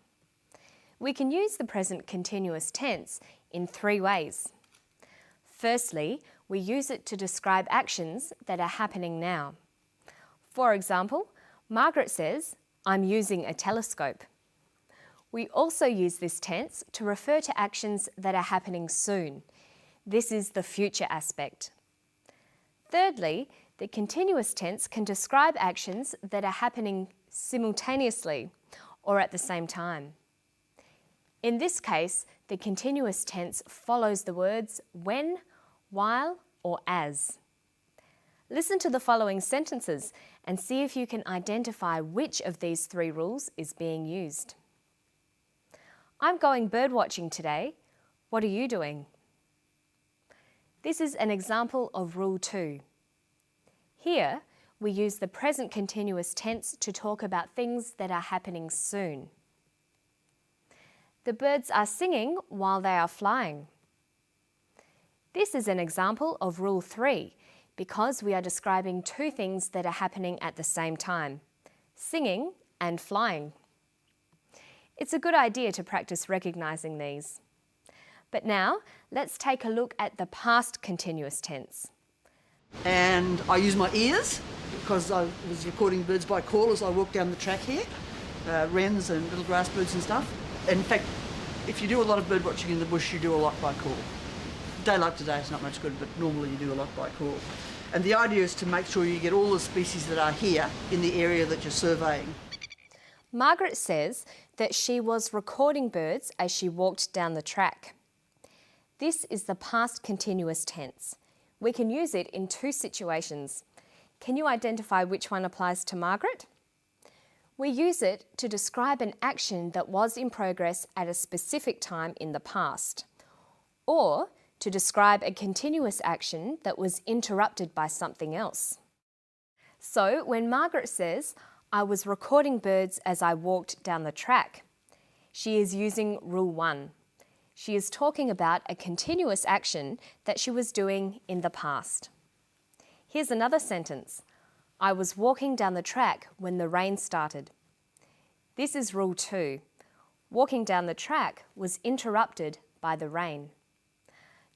We can use the present continuous tense in three ways. Firstly, we use it to describe actions that are happening now. For example, Margaret says, I'm using a telescope. We also use this tense to refer to actions that are happening soon. This is the future aspect. Thirdly, the continuous tense can describe actions that are happening simultaneously or at the same time. In this case, the continuous tense follows the words when, while, or as. Listen to the following sentences and see if you can identify which of these three rules is being used. I'm going birdwatching today. What are you doing? This is an example of Rule 2. Here, we use the present continuous tense to talk about things that are happening soon. The birds are singing while they are flying. This is an example of Rule 3 because we are describing two things that are happening at the same time, singing and flying. It's a good idea to practice recognising these. But now, let's take a look at the past continuous tense. And I use my ears because I was recording birds by call as I walked down the track here, wrens and little grass birds and stuff. In fact, if you do a lot of bird watching in the bush, you do a lot by call. A day like today is not much good, but normally you do a lot by call. And the idea is to make sure you get all the species that are here in the area that you're surveying. Margaret says that she was recording birds as she walked down the track. This is the past continuous tense. We can use it in two situations. Can you identify which one applies to Margaret? We use it to describe an action that was in progress at a specific time in the past, or to describe a continuous action that was interrupted by something else. So when Margaret says, I was recording birds as I walked down the track, she is using Rule 1. She is talking about a continuous action that she was doing in the past. Here's another sentence. I was walking down the track when the rain started. This is Rule 2. Walking down the track was interrupted by the rain.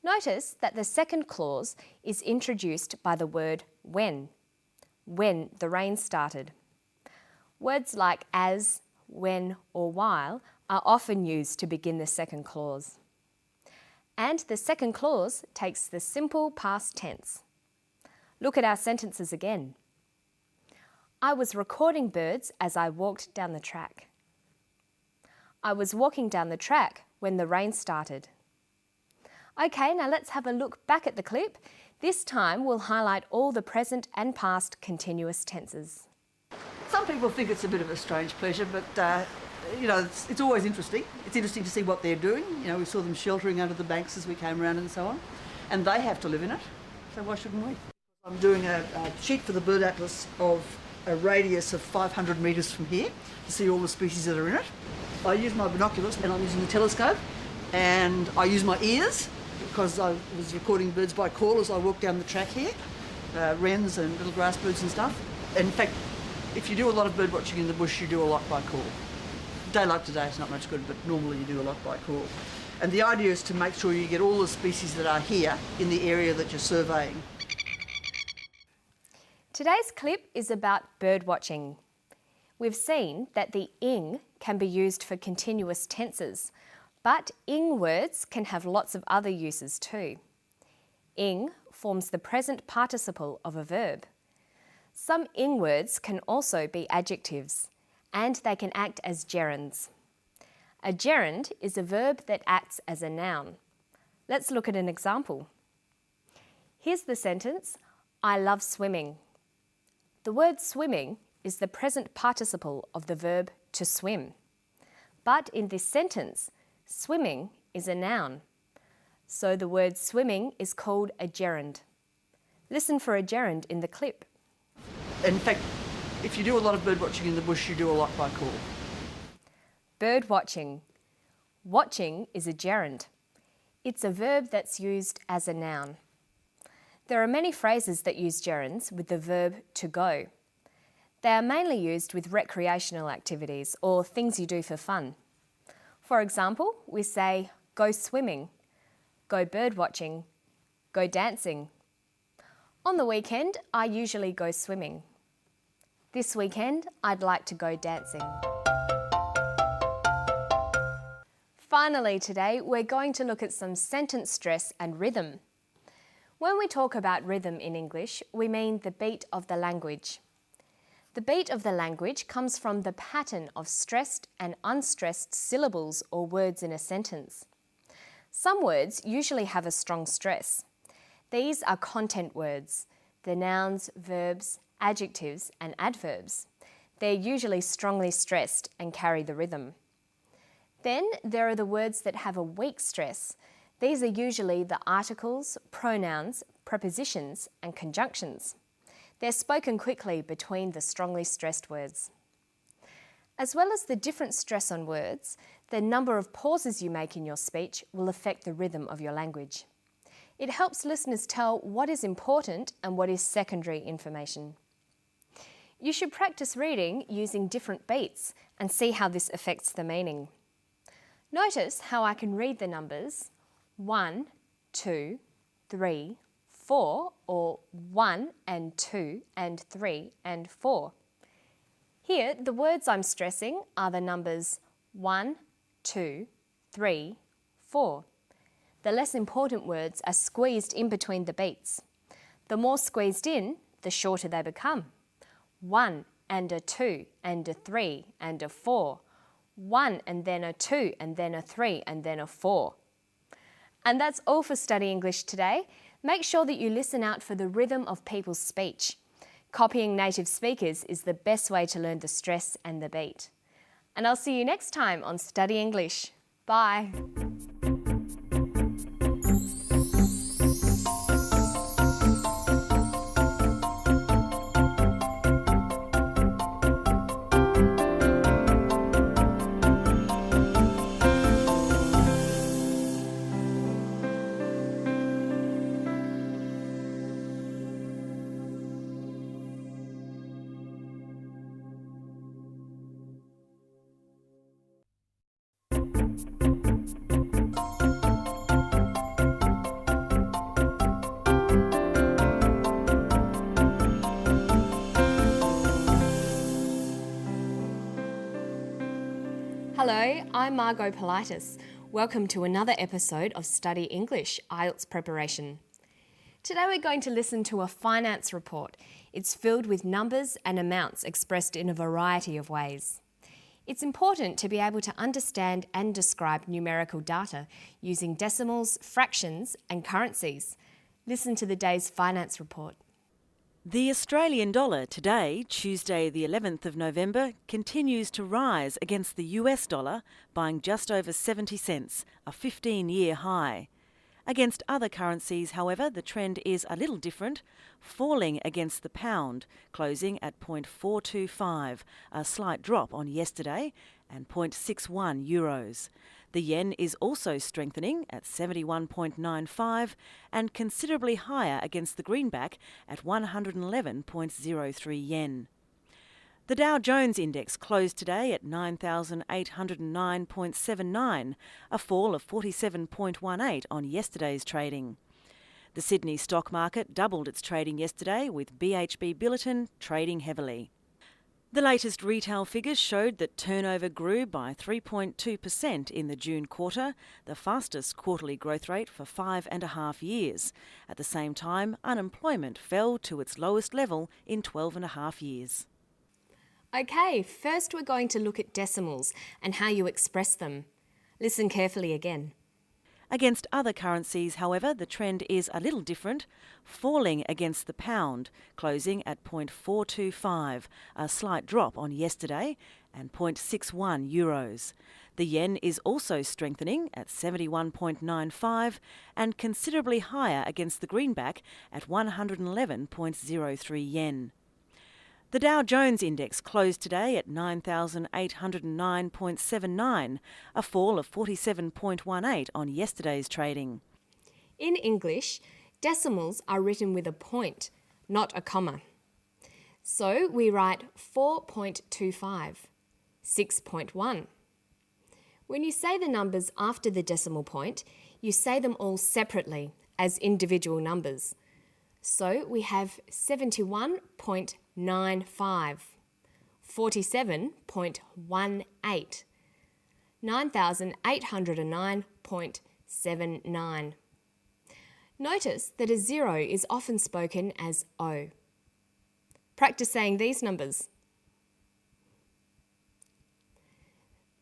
Notice that the second clause is introduced by the word when the rain started. Words like as, when or while are often used to begin the second clause. And the second clause takes the simple past tense. Look at our sentences again. I was recording birds as I walked down the track. I was walking down the track when the rain started. Okay, now let's have a look back at the clip. This time we'll highlight all the present and past continuous tenses. Some people think it's a bit of a strange pleasure, but you know, it's always interesting. It's interesting to see what they're doing. You know, we saw them sheltering under the banks as we came around and so on. And they have to live in it, so why shouldn't we? I'm doing a sheet for the bird atlas of a radius of 500 metres from here to see all the species that are in it. I use my binoculars and I'm using the telescope, and I use my ears because I was recording birds by call as I walked down the track here, wrens and little grass birds and stuff. In fact, if you do a lot of bird watching in the bush, you do a lot by call. A day like today is not much good, but normally you do a lot by call. And the idea is to make sure you get all the species that are here in the area that you're surveying. Today's clip is about bird watching. We've seen that the ing can be used for continuous tenses, but ing words can have lots of other uses too. Ing forms the present participle of a verb. Some ing words can also be adjectives, and they can act as gerunds. A gerund is a verb that acts as a noun. Let's look at an example. Here's the sentence, I love swimming. The word swimming is the present participle of the verb to swim. But in this sentence, swimming is a noun. So the word swimming is called a gerund. Listen for a gerund in the clip. In fact, if you do a lot of bird watching in the bush, you do a lot by call. Bird watching. Watching is a gerund. It's a verb that's used as a noun. There are many phrases that use gerunds with the verb to go. They are mainly used with recreational activities or things you do for fun. For example, we say go swimming, go bird watching, go dancing. On the weekend, I usually go swimming. This weekend, I'd like to go dancing. Finally today, we're going to look at some sentence stress and rhythm. When we talk about rhythm in English, we mean the beat of the language. The beat of the language comes from the pattern of stressed and unstressed syllables or words in a sentence. Some words usually have a strong stress. These are content words, the nouns, verbs, adjectives and adverbs. They're usually strongly stressed and carry the rhythm. Then there are the words that have a weak stress. These are usually the articles, pronouns, prepositions and conjunctions. They're spoken quickly between the strongly stressed words. As well as the different stress on words, the number of pauses you make in your speech will affect the rhythm of your language. It helps listeners tell what is important and what is secondary information. You should practice reading using different beats and see how this affects the meaning. Notice how I can read the numbers 1, 2, 3, 4, or 1 and 2 and 3 and 4. Here, the words I'm stressing are the numbers 1, 2, 3, 4. The less important words are squeezed in between the beats. The more squeezed in, the shorter they become. 1 and a 2 and a 3 and a 4. 1 and then a 2 and then a 3 and then a 4. And that's all for Study English today. Make sure that you listen out for the rhythm of people's speech. Copying native speakers is the best way to learn the stress and the beat. And I'll see you next time on Study English. Bye. Hello, I'm Margot Politis. Welcome to another episode of Study English IELTS Preparation. Today we're going to listen to a finance report. It's filled with numbers and amounts expressed in a variety of ways. It's important to be able to understand and describe numerical data using decimals, fractions and currencies. Listen to the day's finance report. The Australian dollar today, Tuesday the 11th of November, continues to rise against the US dollar, buying just over 70 cents, a 15-year high. Against other currencies, however, the trend is a little different, falling against the pound, closing at 0.425, a slight drop on yesterday, and 0.61 euros. The yen is also strengthening at 71.95 and considerably higher against the greenback at 111.03 yen. The Dow Jones Index closed today at 9,809.79, a fall of 47.18 on yesterday's trading. The Sydney stock market doubled its trading yesterday, with BHP Billiton trading heavily. The latest retail figures showed that turnover grew by 3.2% in the June quarter, the fastest quarterly growth rate for 5.5 years. At the same time, unemployment fell to its lowest level in 12.5 years. Okay, first we're going to look at decimals and how you express them. Listen carefully again. Against other currencies, however, the trend is a little different, falling against the pound, closing at 0.425, a slight drop on yesterday, and 0.61 euros. The yen is also strengthening at 71.95 and considerably higher against the greenback at 111.03 yen. The Dow Jones Index closed today at 9,809.79, a fall of 47.18 on yesterday's trading. In English, decimals are written with a point, not a comma. So we write 4.25, 6.1. When you say the numbers after the decimal point, you say them all separately as individual numbers. So we have 71.95, 47.18, 9,809.79. Notice that a zero is often spoken as O. Practice saying these numbers.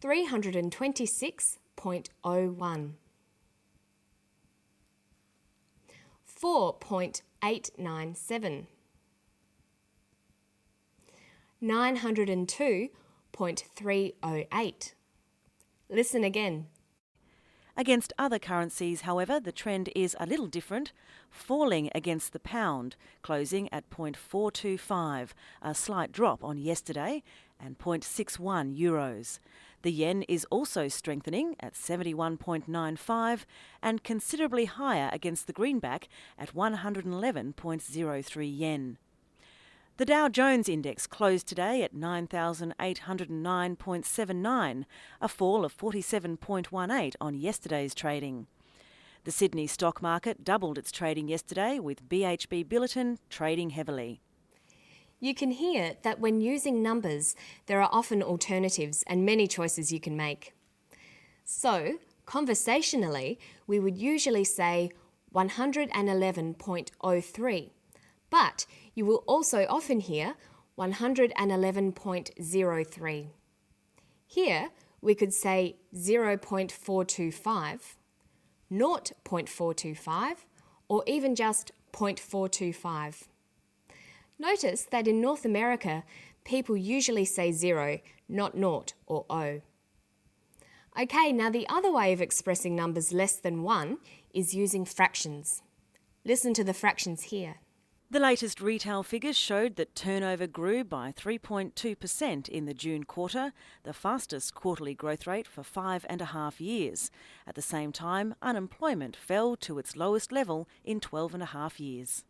326.01, 4.897, 902.308. Listen again. Against other currencies, however, the trend is a little different, falling against the pound, closing at 0.425, a slight drop on yesterday, and 0.61 euros. The yen is also strengthening at 71.95 and considerably higher against the greenback at 111.03 yen. The Dow Jones Index closed today at 9,809.79, a fall of 47.18 on yesterday's trading. The Sydney stock market doubled its trading yesterday, with BHP Billiton trading heavily. You can hear that when using numbers, there are often alternatives and many choices you can make. So, conversationally, we would usually say 111.03, but you will also often hear 111.03. Here, we could say 0.425, 0.425, or even just 0.425. Notice that in North America, people usually say 0, not 0 or O. Okay, now the other way of expressing numbers less than 1 is using fractions. Listen to the fractions here. The latest retail figures showed that turnover grew by 3.2% in the June quarter, the fastest quarterly growth rate for 5.5 years. At the same time, unemployment fell to its lowest level in 12.5 years.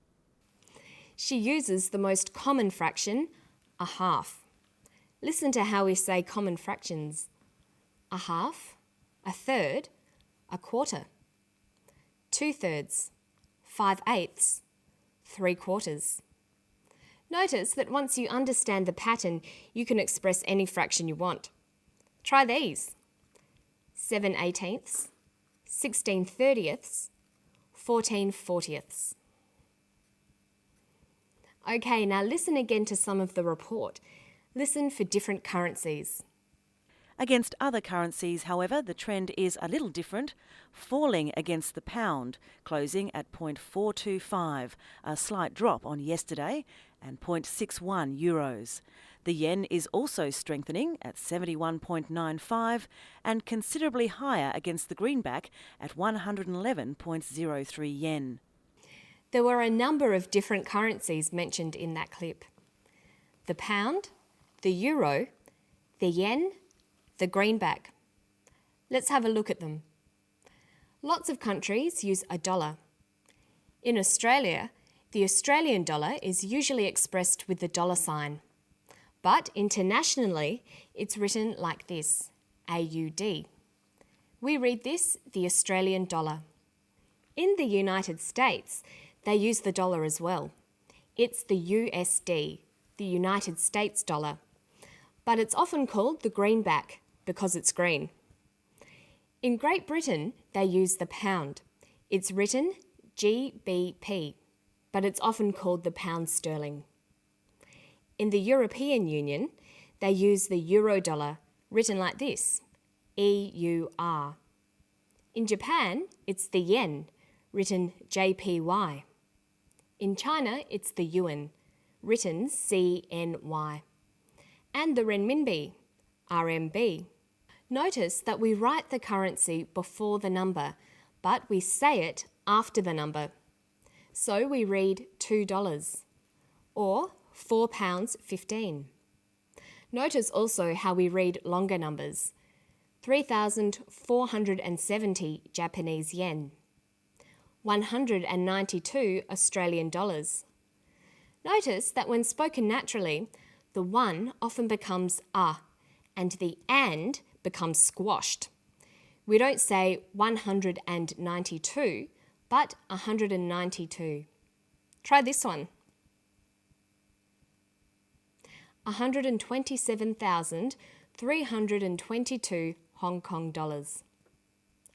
She uses the most common fraction, a half. Listen to how we say common fractions. A half, a third, a quarter, 2/3, 5/8, 3/4. Notice that once you understand the pattern, you can express any fraction you want. Try these. 7/18, 16/30, 14/40. Okay, now listen again to some of the report. Listen for different currencies. Against other currencies, however, the trend is a little different, falling against the pound, closing at 0.425, a slight drop on yesterday, and 0.61 euros. The yen is also strengthening at 71.95 and considerably higher against the greenback at 111.03 yen. There were a number of different currencies mentioned in that clip. The pound, the euro, the yen, the greenback. Let's have a look at them. Lots of countries use a dollar. In Australia, the Australian dollar is usually expressed with the dollar sign. But internationally, it's written like this, AUD. We read this the Australian dollar. In the United States, they use the dollar as well. It's the USD, the United States dollar. But it's often called the greenback because it's green. In Great Britain, they use the pound. It's written GBP, but it's often called the pound sterling. In the European Union, they use the euro dollar, written like this, EUR. In Japan, it's the yen, written JPY. In China, it's the yuan, written CNY. And the renminbi, RMB. Notice that we write the currency before the number, but we say it after the number. So we read $2 or £4.15. Notice also how we read longer numbers. 3,470 Japanese yen. 192 Australian dollars. Notice that when spoken naturally, the one often becomes a and the and becomes squashed. We don't say 192, but 192. Try this one. 127,322 Hong Kong dollars.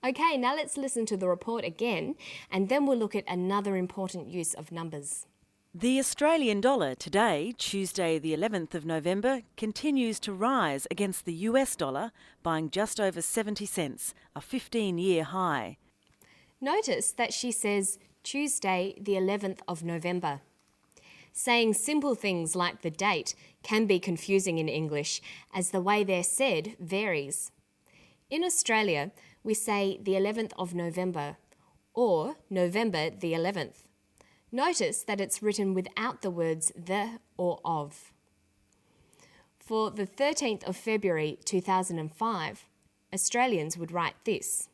Okay, now let's listen to the report again, and then we'll look at another important use of numbers. The Australian dollar today, Tuesday the 11th of November, continues to rise against the US dollar, buying just over 70 cents, a 15-year high. Notice that she says Tuesday the 11th of November. Saying simple things like the date can be confusing in English, as the way they're said varies. In Australia, we say the 11th of November or November the 11th. Notice that it's written without the words the or of. For the 13th of February 2005, Australians would write this: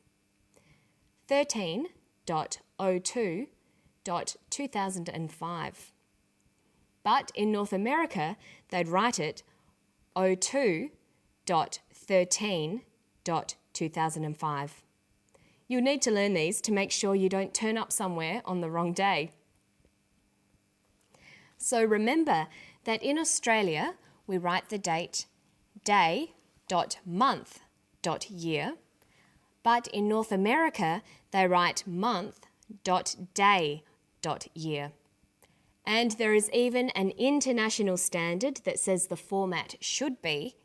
13.02.2005. But in North America, they'd write it 02.13.2005. You'll need to learn these to make sure you don't turn up somewhere on the wrong day. So remember that in Australia, we write the date day.month.year, but in North America, they write month.day.year. And there is even an international standard that says the format should be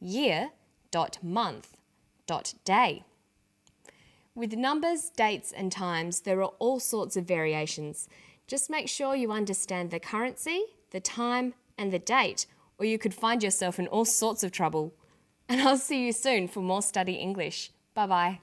year.month.day. With numbers, dates and times, there are all sorts of variations. Just make sure you understand the currency, the time and the date, or you could find yourself in all sorts of trouble. And I'll see you soon for more Study English. Bye-bye.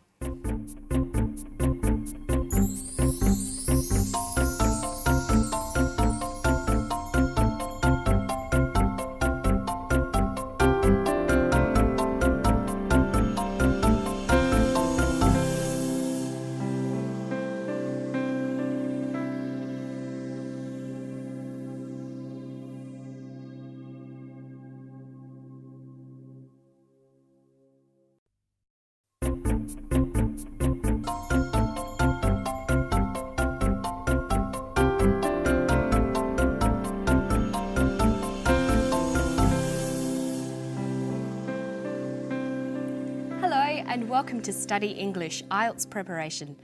and welcome to Study English IELTS Preparation.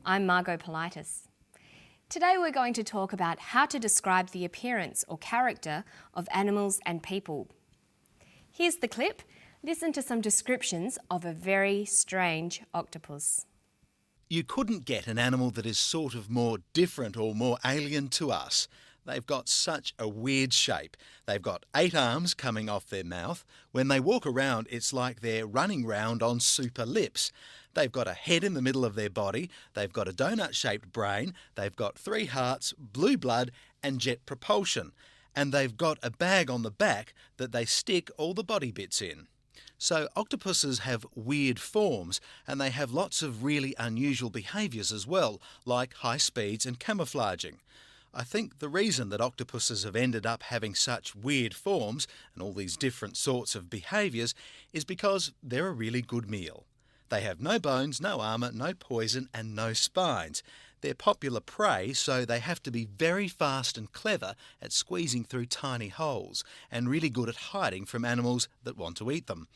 I'm Margot Politis. Today we're going to talk about how to describe the appearance or character of animals and people. Here's the clip. Listen to some descriptions of a very strange octopus. You couldn't get an animal that is sort of more different or more alien to us. They've got such a weird shape. They've got 8 arms coming off their mouth. When they walk around, it's like they're running round on super lips. They've got a head in the middle of their body. They've got a donut-shaped brain. They've got 3 hearts, blue blood and jet propulsion. And they've got a bag on the back that they stick all the body bits in. So octopuses have weird forms, and they have lots of really unusual behaviours as well, like high speeds and camouflaging. I think the reason that octopuses have ended up having such weird forms and all these different sorts of behaviours is because they're a really good meal. They have no bones, no armour, no poison and no spines. They're popular prey, so they have to be very fast and clever at squeezing through tiny holes and really good at hiding from animals that want to eat them.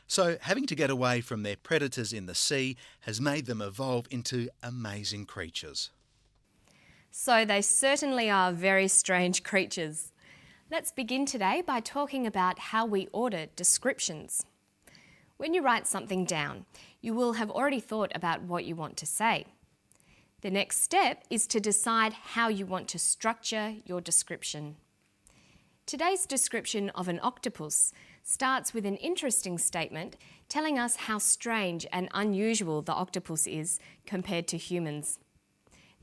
So having to get away from their predators in the sea has made them evolve into amazing creatures. So they certainly are very strange creatures. Let's begin today by talking about how we order descriptions. When you write something down, you will have already thought about what you want to say. The next step is to decide how you want to structure your description. Today's description of an octopus starts with an interesting statement telling us how strange and unusual the octopus is compared to humans.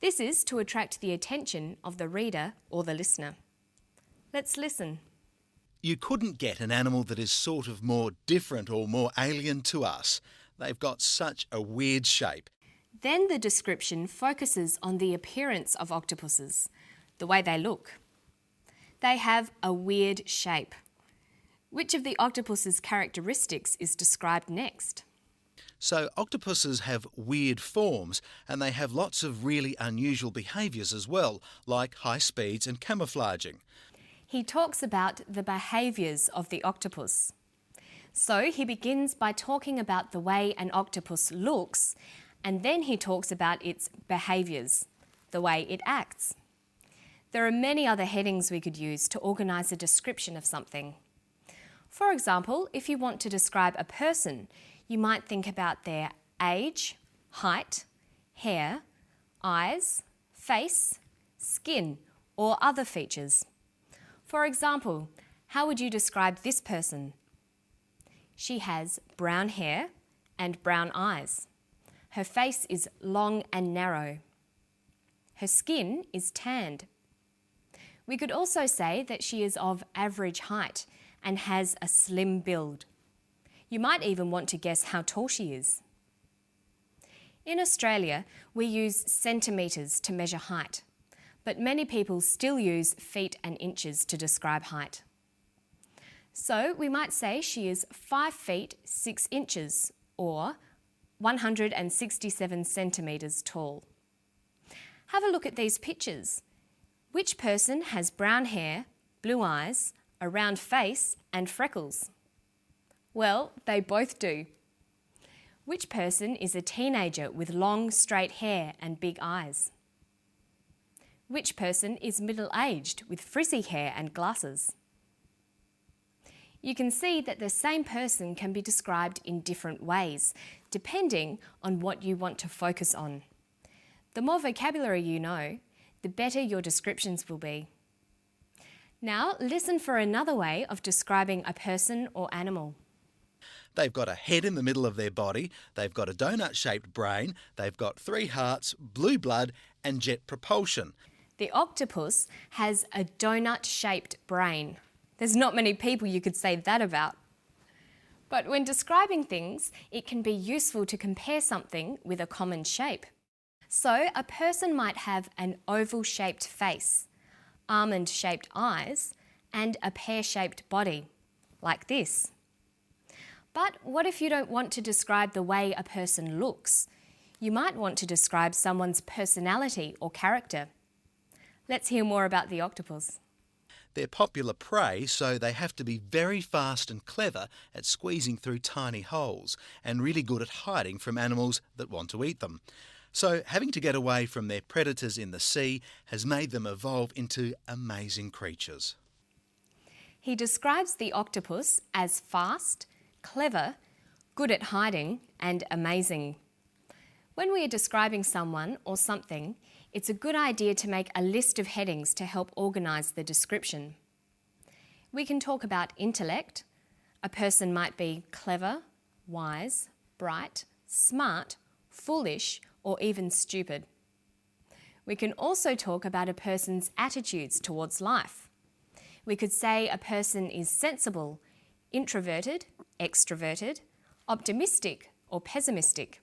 This is to attract the attention of the reader or the listener. Let's listen. You couldn't get an animal that is sort of more different or more alien to us. They've got such a weird shape. Then the description focuses on the appearance of octopuses, the way they look. They have a weird shape. Which of the octopus's characteristics is described next? So octopuses have weird forms, and they have lots of really unusual behaviours as well, like high speeds and camouflaging. He talks about the behaviours of the octopus. So he begins by talking about the way an octopus looks, and then he talks about its behaviours, the way it acts. There are many other headings we could use to organise a description of something. For example, if you want to describe a person, you might think about their age, height, hair, eyes, face, skin, or other features. For example, how would you describe this person? She has brown hair and brown eyes. Her face is long and narrow. Her skin is tanned. We could also say that she is of average height and has a slim build. You might even want to guess how tall she is. In Australia, we use centimetres to measure height, but many people still use feet and inches to describe height. So we might say she is 5 feet 6 inches or 167 centimetres tall. Have a look at these pictures. Which person has brown hair, blue eyes, a round face and freckles? Well, they both do. Which person is a teenager with long, straight hair and big eyes? Which person is middle-aged with frizzy hair and glasses? You can see that the same person can be described in different ways, depending on what you want to focus on. The more vocabulary you know, the better your descriptions will be. Now, listen for another way of describing a person or animal. They've got a head in the middle of their body, they've got a donut-shaped brain, they've got 3 hearts, blue blood and jet propulsion. The octopus has a donut-shaped brain. There's not many people you could say that about. But when describing things, it can be useful to compare something with a common shape. So a person might have an oval-shaped face, almond-shaped eyes and a pear-shaped body, like this. But what if you don't want to describe the way a person looks? You might want to describe someone's personality or character. Let's hear more about the octopus. They're popular prey, so they have to be very fast and clever at squeezing through tiny holes and really good at hiding from animals that want to eat them. So having to get away from their predators in the sea has made them evolve into amazing creatures. He describes the octopus as fast, clever, good at hiding, and amazing. When we are describing someone or something, it's a good idea to make a list of headings to help organise the description. We can talk about intellect. A person might be clever, wise, bright, smart, foolish, or even stupid. We can also talk about a person's attitudes towards life. We could say a person is sensible, introverted, extroverted, optimistic, or pessimistic.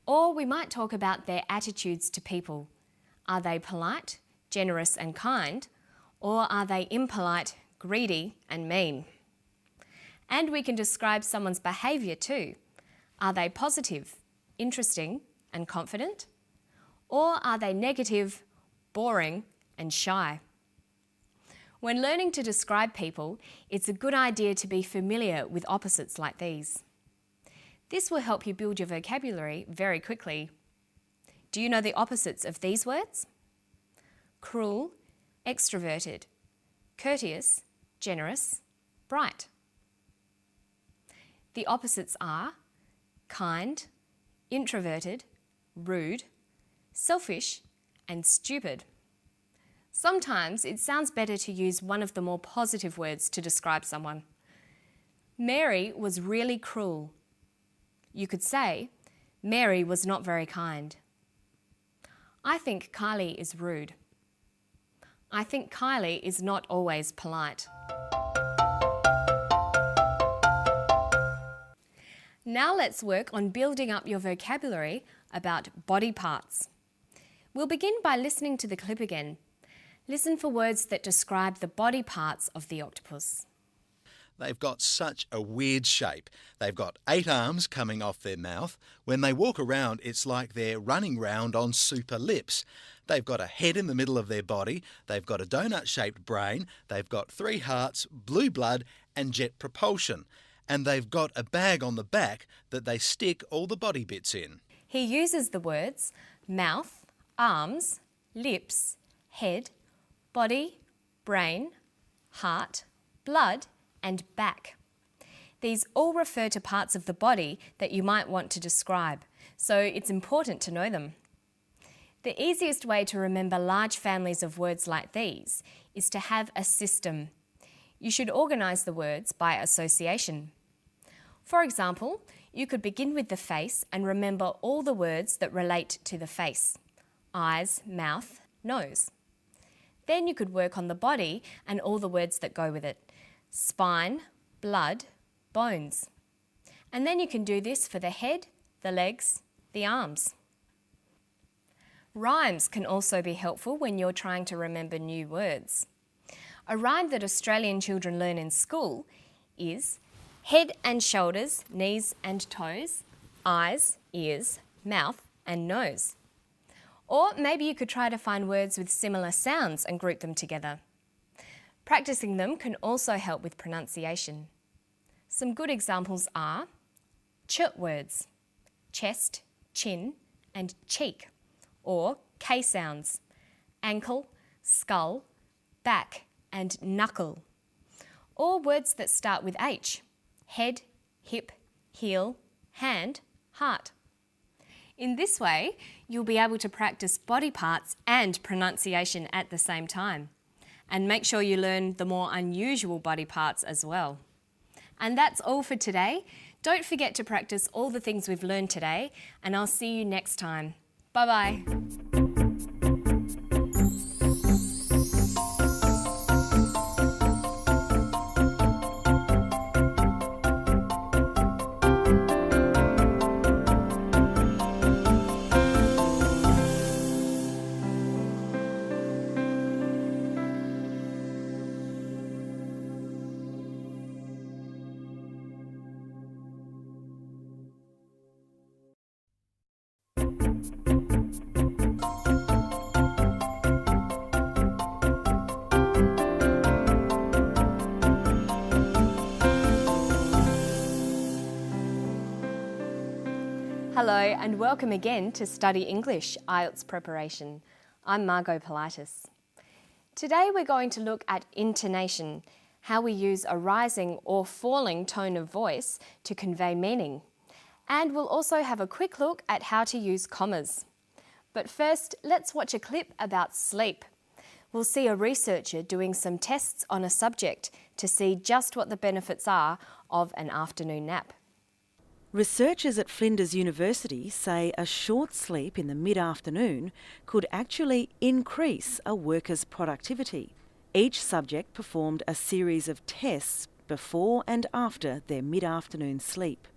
Or we might talk about their attitudes to people. Are they polite, generous and kind, or are they impolite, greedy and mean? And we can describe someone's behaviour too. Are they positive, interesting and confident? Or are they negative, boring and shy? When learning to describe people, it's a good idea to be familiar with opposites like these. This will help you build your vocabulary very quickly. Do you know the opposites of these words? Cruel, extroverted, courteous, generous, bright. The opposites are kind, introverted, rude, selfish, and stupid. Sometimes it sounds better to use one of the more positive words to describe someone. Mary was really cruel. You could say, Mary was not very kind. I think Kylie is rude. I think Kylie is not always polite. Now let's work on building up your vocabulary about body parts. We'll begin by listening to the clip again. Listen for words that describe the body parts of the octopus. They've got such a weird shape. They've got 8 arms coming off their mouth. When they walk around, it's like they're running round on super lips. They've got a head in the middle of their body. They've got a donut-shaped brain. They've got 3 hearts, blue blood and jet propulsion. And they've got a bag on the back that they stick all the body bits in. He uses the words mouth, arms, lips, head, body, brain, heart, blood and back. These all refer to parts of the body that you might want to describe, so it's important to know them. The easiest way to remember large families of words like these is to have a system. You should organise the words by association. For example, you could begin with the face and remember all the words that relate to the face: eyes, mouth, nose. Then you could work on the body and all the words that go with it: spine, blood, bones. And then you can do this for the head, the legs, the arms. Rhymes can also be helpful when you're trying to remember new words. A rhyme that Australian children learn in school is head and shoulders, knees and toes, eyes, ears, mouth and nose. Or maybe you could try to find words with similar sounds and group them together. Practicing them can also help with pronunciation. Some good examples are ch words, chest, chin and cheek, or K sounds, ankle, skull, back and knuckle. Or words that start with H, head, hip, heel, hand, heart. In this way, you'll be able to practice body parts and pronunciation at the same time. And make sure you learn the more unusual body parts as well. And that's all for today. Don't forget to practice all the things we've learned today, and I'll see you next time. Bye-bye. Hello and welcome again to Study English IELTS Preparation. I'm Margot Politis. Today we're going to look at intonation, how we use a rising or falling tone of voice to convey meaning. And we'll also have a quick look at how to use commas. But first, let's watch a clip about sleep. We'll see a researcher doing some tests on a subject to see just what the benefits are of an afternoon nap. Researchers at Flinders University say a short sleep in the mid-afternoon could actually increase a worker's productivity. Each subject performed a series of tests before and after their mid-afternoon sleep.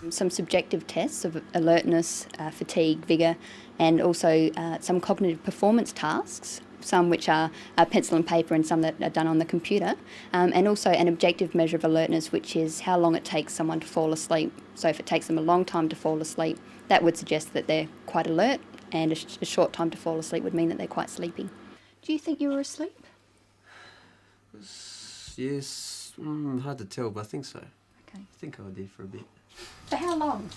Some subjective tests of alertness, fatigue, vigour, and also some cognitive performance tasks, some which are pencil and paper and some that are done on the computer, and also an objective measure of alertness, which is how long it takes someone to fall asleep. So if it takes them a long time to fall asleep, that would suggest that they're quite alert, and a short time to fall asleep would mean that they're quite sleepy. Do you think you were asleep? Yes, hard to tell, but I think so. Okay. I think I was there for a bit. For how long?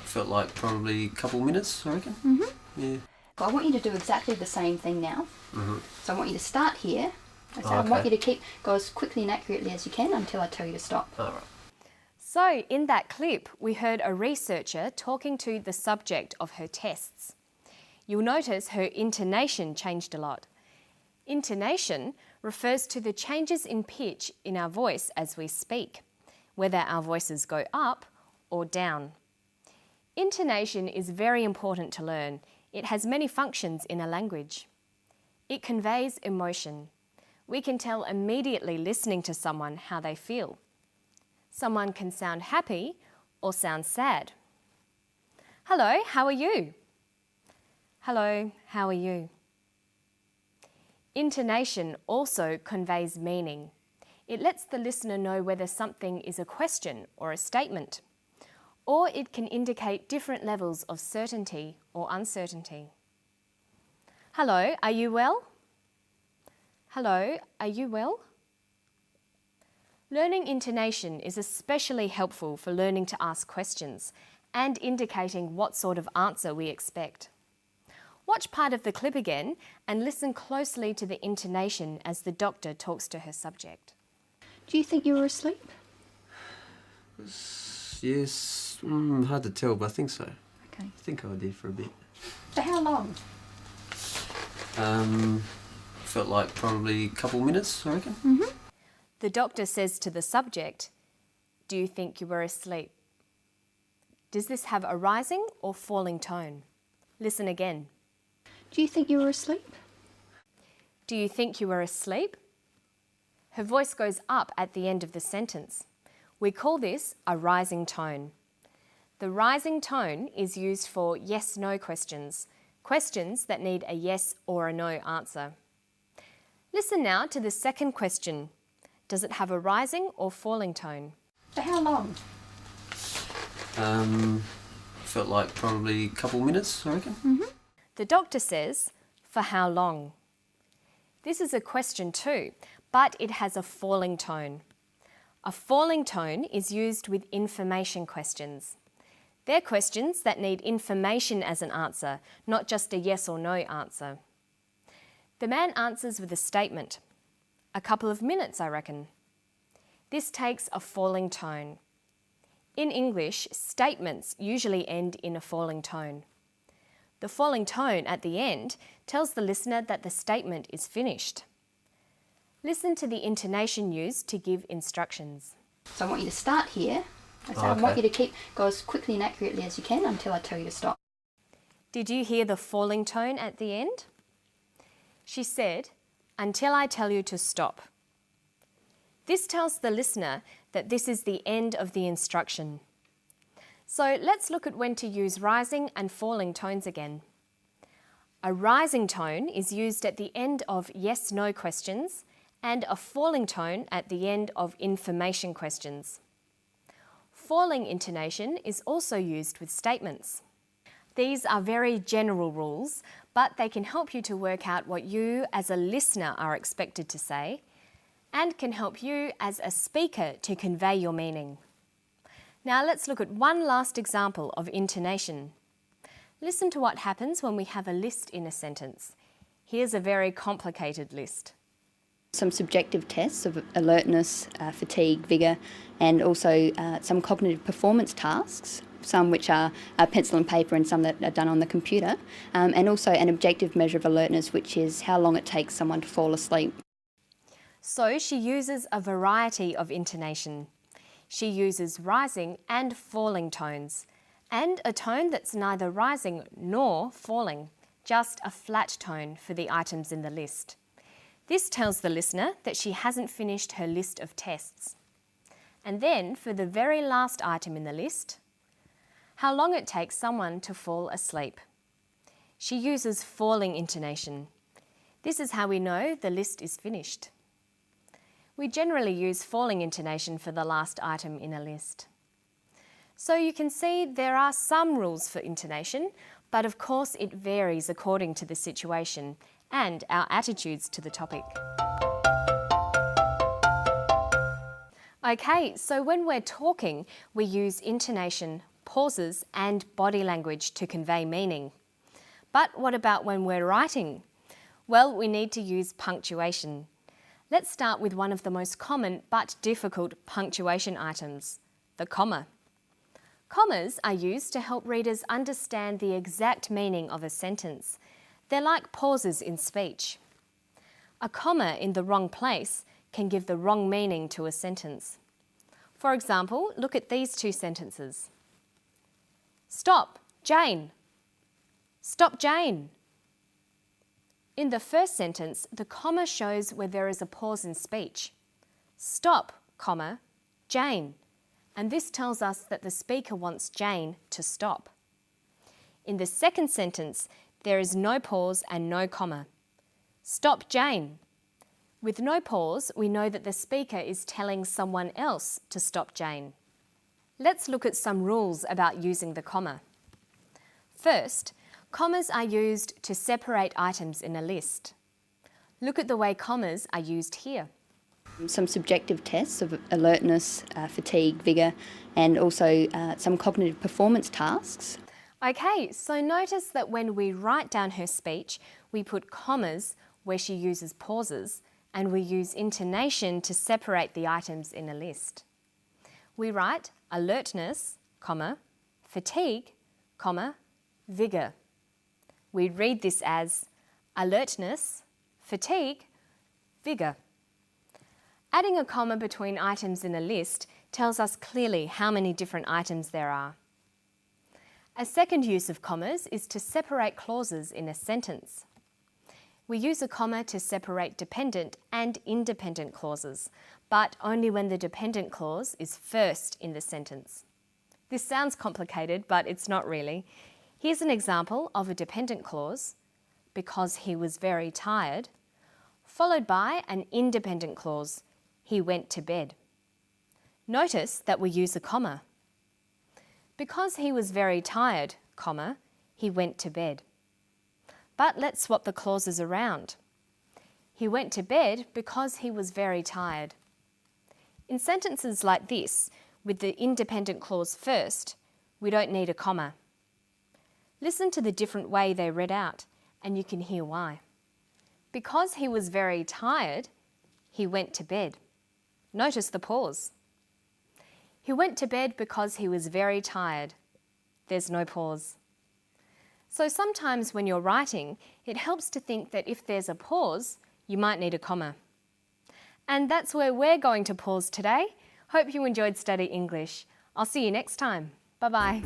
Felt like probably a couple minutes, I reckon. Mm-hmm. Yeah. Well, I want you to do exactly the same thing now. Mm-hmm. So I want you to start here. I want you to go as quickly and accurately as you can until I tell you to stop. All right. So in that clip, we heard a researcher talking to the subject of her tests. You'll notice her intonation changed a lot. Intonation refers to the changes in pitch in our voice as we speak, whether our voices go up or down. Intonation is very important to learn. It has many functions in a language. It conveys emotion. We can tell immediately listening to someone how they feel. Someone can sound happy or sound sad. Hello, how are you? Hello, how are you? Intonation also conveys meaning. It lets the listener know whether something is a question or a statement, or it can indicate different levels of certainty or uncertainty. Hello, are you well? Hello, are you well? Learning intonation is especially helpful for learning to ask questions and indicating what sort of answer we expect. Watch part of the clip again and listen closely to the intonation as the doctor talks to her subject. Do you think you were asleep? Yes, hard to tell, but I think so. Okay. I think I was there for a bit. For how long? Felt like probably a couple minutes, I reckon. Mm-hmm. The doctor says to the subject, "Do you think you were asleep?" Does this have a rising or falling tone? Listen again. Do you think you were asleep? Do you think you were asleep? Her voice goes up at the end of the sentence. We call this a rising tone. The rising tone is used for yes-no questions, questions that need a yes or a no answer. Listen now to the second question. Does it have a rising or falling tone? For how long? Felt like probably a couple minutes, I reckon. Mm-hmm. The doctor says, for how long? This is a question too, but it has a falling tone. A falling tone is used with information questions. They're questions that need information as an answer, not just a yes or no answer. The man answers with a statement. A couple of minutes, I reckon. This takes a falling tone. In English, statements usually end in a falling tone. The falling tone at the end tells the listener that the statement is finished. Listen to the intonation used to give instructions. So I want you to start here. I want you to go as quickly and accurately as you can until I tell you to stop. Did you hear the falling tone at the end? She said, until I tell you to stop. This tells the listener that this is the end of the instruction. So let's look at when to use rising and falling tones again. A rising tone is used at the end of yes-no questions and a falling tone at the end of information questions. Falling intonation is also used with statements. These are very general rules, but they can help you to work out what you as a listener are expected to say and can help you as a speaker to convey your meaning. Now let's look at one last example of intonation. Listen to what happens when we have a list in a sentence. Here's a very complicated list. Some subjective tests of alertness, fatigue, vigour, and also some cognitive performance tasks, some which are pencil and paper and some that are done on the computer, and also an objective measure of alertness, which is how long it takes someone to fall asleep. So she uses a variety of intonation. She uses rising and falling tones, and a tone that's neither rising nor falling, just a flat tone for the items in the list. This tells the listener that she hasn't finished her list of tests. And then, for the very last item in the list, how long it takes someone to fall asleep. She uses falling intonation. This is how we know the list is finished. We generally use falling intonation for the last item in a list. So you can see there are some rules for intonation, but of course it varies according to the situation and our attitudes to the topic. Okay, so when we're talking, we use intonation, pauses and body language to convey meaning. But what about when we're writing? Well, we need to use punctuation. Let's start with one of the most common but difficult punctuation items, the comma. Commas are used to help readers understand the exact meaning of a sentence. They're like pauses in speech. A comma in the wrong place can give the wrong meaning to a sentence. For example, look at these two sentences. Stop, Jane. Stop, Jane. In the first sentence, the comma shows where there is a pause in speech. Stop, comma, Jane. And this tells us that the speaker wants Jane to stop. In the second sentence, there is no pause and no comma. Stop, Jane. With no pause, we know that the speaker is telling someone else to stop Jane. Let's look at some rules about using the comma. First, commas are used to separate items in a list. Look at the way commas are used here. Some subjective tests of alertness, fatigue, vigour, and also some cognitive performance tasks. Okay, so notice that when we write down her speech, we put commas where she uses pauses, and we use intonation to separate the items in a list. We write alertness, comma, fatigue, comma, vigour. We read this as alertness, fatigue, vigour. Adding a comma between items in a list tells us clearly how many different items there are. A second use of commas is to separate clauses in a sentence. We use a comma to separate dependent and independent clauses, but only when the dependent clause is first in the sentence. This sounds complicated, but it's not really. Here's an example of a dependent clause, because he was very tired, followed by an independent clause, he went to bed. Notice that we use a comma. Because he was very tired, comma, he went to bed. But let's swap the clauses around. He went to bed because he was very tired. In sentences like this, with the independent clause first, we don't need a comma. Listen to the different way they read out, and you can hear why. Because he was very tired, he went to bed. Notice the pause. He went to bed because he was very tired. There's no pause. So sometimes when you're writing, it helps to think that if there's a pause, you might need a comma. And that's where we're going to pause today. Hope you enjoyed Study English. I'll see you next time. Bye-bye.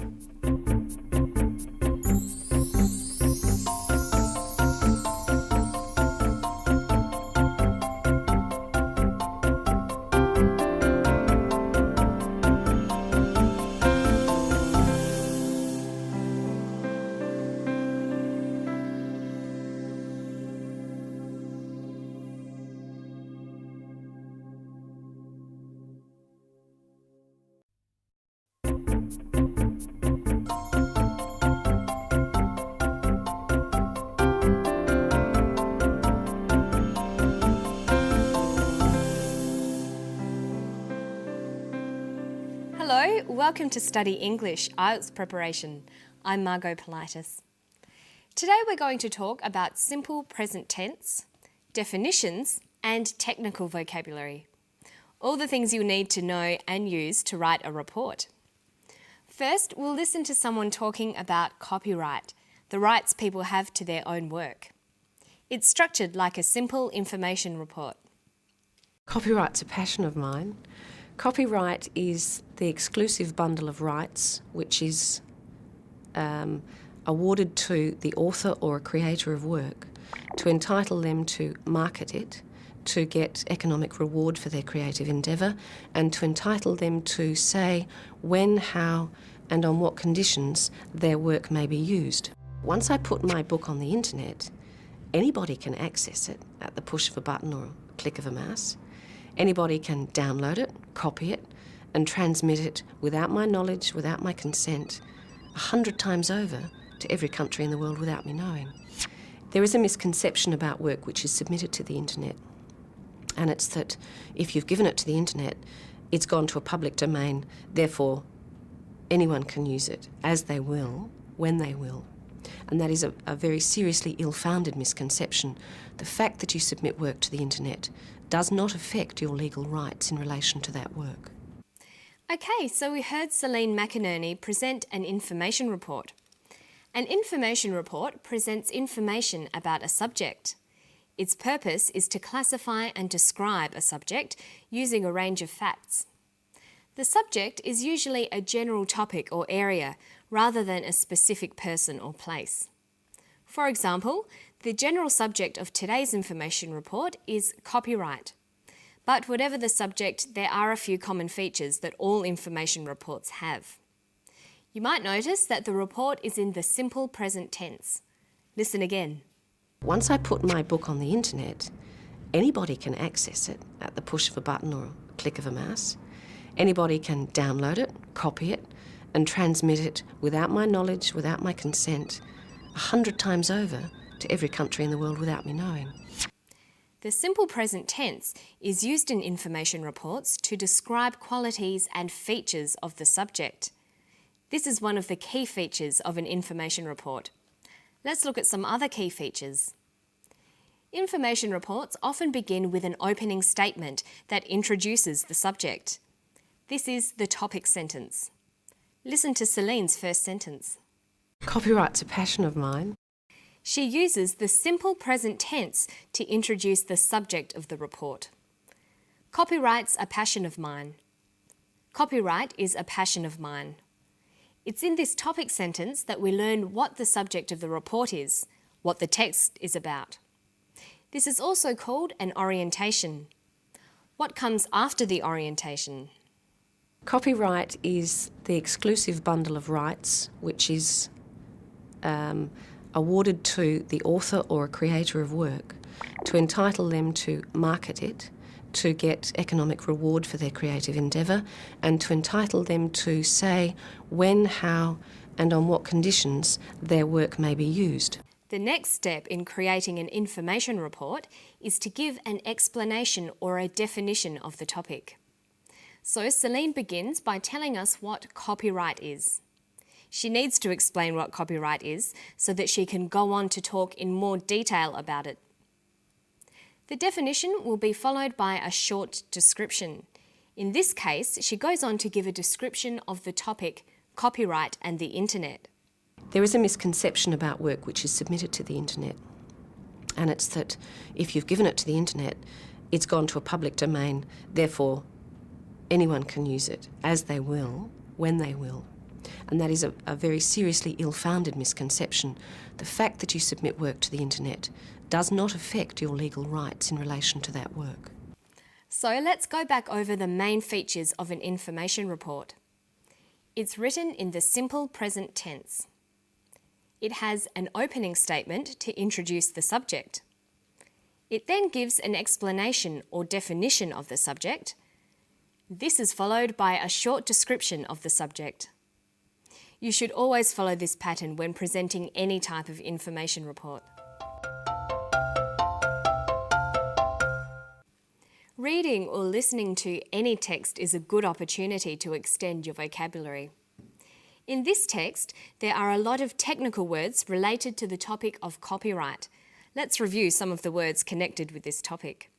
Hello, welcome to Study English IELTS Preparation. I'm Margot Politis. Today we're going to talk about simple present tense, definitions and technical vocabulary. All the things you'll need to know and use to write a report. First, we'll listen to someone talking about copyright, the rights people have to their own work. It's structured like a simple information report. Copyright's a passion of mine. Copyright is the exclusive bundle of rights which is awarded to the author or a creator of work to entitle them to market it, to get economic reward for their creative endeavour, and to entitle them to say when, how and on what conditions their work may be used. Once I put my book on the internet, anybody can access it at the push of a button or a click of a mouse. Anybody can download it, copy it, and transmit it without my knowledge, without my consent, 100 times over to every country in the world without me knowing. There is a misconception about work which is submitted to the internet, and it's that if you've given it to the internet, it's gone to a public domain, therefore anyone can use it as they will, when they will. And that is a very seriously ill-founded misconception. The fact that you submit work to the internet does not affect your legal rights in relation to that work. Okay, so we heard Celine McInerney present an information report. An information report presents information about a subject. Its purpose is to classify and describe a subject using a range of facts. The subject is usually a general topic or area rather than a specific person or place. For example, the general subject of today's information report is copyright. But whatever the subject, there are a few common features that all information reports have. You might notice that the report is in the simple present tense. Listen again. Once I put my book on the internet, anybody can access it at the push of a button or a click of a mouse. Anybody can download it, copy it, and transmit it without my knowledge, without my consent, 100 times over to every country in the world without me knowing. The simple present tense is used in information reports to describe qualities and features of the subject. This is one of the key features of an information report. Let's look at some other key features. Information reports often begin with an opening statement that introduces the subject. This is the topic sentence. Listen to Celine's first sentence. Copyright's a passion of mine. She uses the simple present tense to introduce the subject of the report. Copyright's a passion of mine. Copyright is a passion of mine. It's in this topic sentence that we learn what the subject of the report is, what the text is about. This is also called an orientation. What comes after the orientation? Copyright is the exclusive bundle of rights which is awarded to the author or a creator of work to entitle them to market it, to get economic reward for their creative endeavour, and to entitle them to say when, how and on what conditions their work may be used. The next step in creating an information report is to give an explanation or a definition of the topic. So Celine begins by telling us what copyright is. She needs to explain what copyright is so that she can go on to talk in more detail about it. The definition will be followed by a short description. In this case, she goes on to give a description of the topic, copyright and the internet. There is a misconception about work which is submitted to the internet, and it's that if you've given it to the internet, it's gone to a public domain, therefore anyone can use it as they will, when they will. And that is a very seriously ill-founded misconception. The fact that you submit work to the internet does not affect your legal rights in relation to that work. So let's go back over the main features of an information report. It's written in the simple present tense. It has an opening statement to introduce the subject. It then gives an explanation or definition of the subject. This is followed by a short description of the subject. You should always follow this pattern when presenting any type of information report. Reading or listening to any text is a good opportunity to extend your vocabulary. In this text, there are a lot of technical words related to the topic of copyright. Let's review some of the words connected with this topic.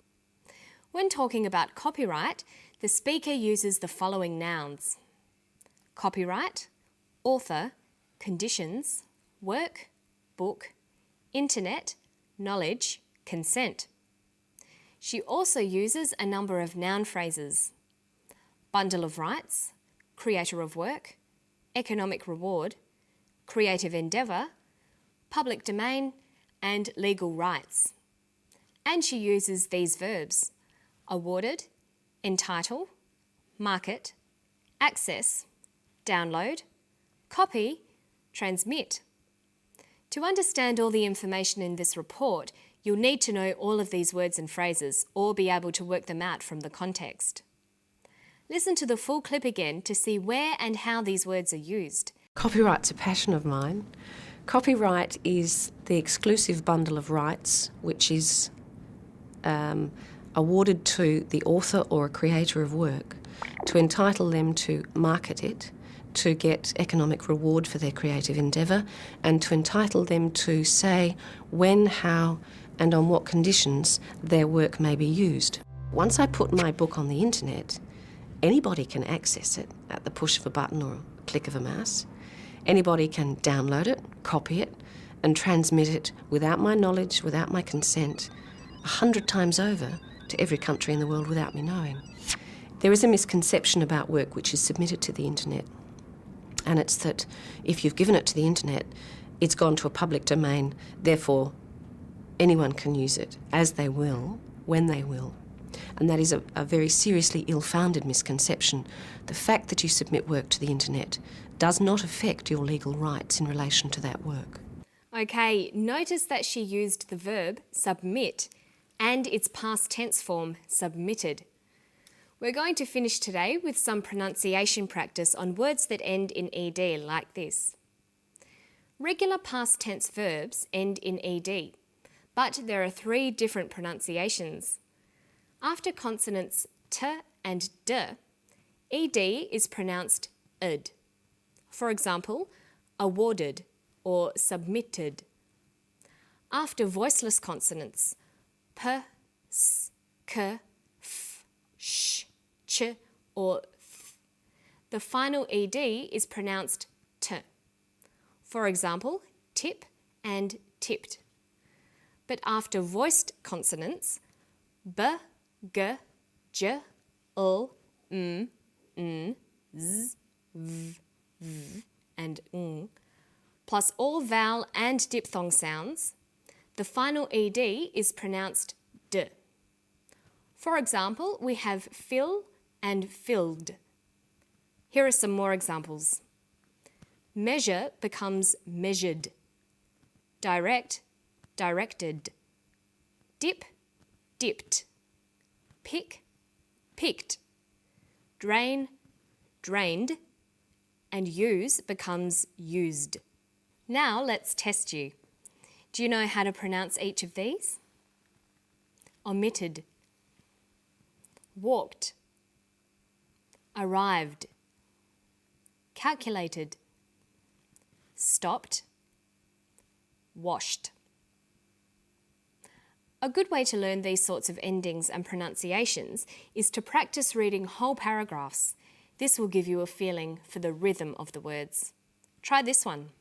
When talking about copyright, the speaker uses the following nouns: copyright, author, conditions, work, book, internet, knowledge, consent. She also uses a number of noun phrases: bundle of rights, creator of work, economic reward, creative endeavour, public domain, and legal rights. And she uses these verbs: awarded, entitle, market, access, download, copy, transmit. To understand all the information in this report, you'll need to know all of these words and phrases or be able to work them out from the context. Listen to the full clip again to see where and how these words are used. Copyright's a passion of mine. Copyright is the exclusive bundle of rights which is awarded to the author or a creator of work to entitle them to market it, to get economic reward for their creative endeavour, and to entitle them to say when, how, and on what conditions their work may be used. Once I put my book on the internet, anybody can access it at the push of a button or a click of a mouse. Anybody can download it, copy it, and transmit it without my knowledge, without my consent, 100 times over to every country in the world without me knowing. There is a misconception about work which is submitted to the internet, and it's that if you've given it to the internet, it's gone to a public domain, therefore anyone can use it as they will, when they will. And that is a very seriously ill-founded misconception. The fact that you submit work to the internet does not affect your legal rights in relation to that work. Okay, notice that she used the verb submit and its past tense form submitted. We're going to finish today with some pronunciation practice on words that end in ed like this. Regular past tense verbs end in ed, but there are 3 different pronunciations. After consonants t and d, ed is pronounced ed. For example, awarded or submitted. After voiceless consonants p, s, k, f, sh, ch, or th, the final ed is pronounced t. For example, tip and tipped. But after voiced consonants b, g, j, l, m, n, z, v, v, and ng, plus all vowel and diphthong sounds, the final ed is pronounced d. For example, we have fill and filled. Here are some more examples. Measure becomes measured. Direct, directed. Dip, dipped. Pick, picked. Drain, drained. And use becomes used. Now let's test you. Do you know how to pronounce each of these? Omitted, walked, arrived, calculated, stopped, washed. A good way to learn these sorts of endings and pronunciations is to practice reading whole paragraphs. This will give you a feeling for the rhythm of the words. Try this one.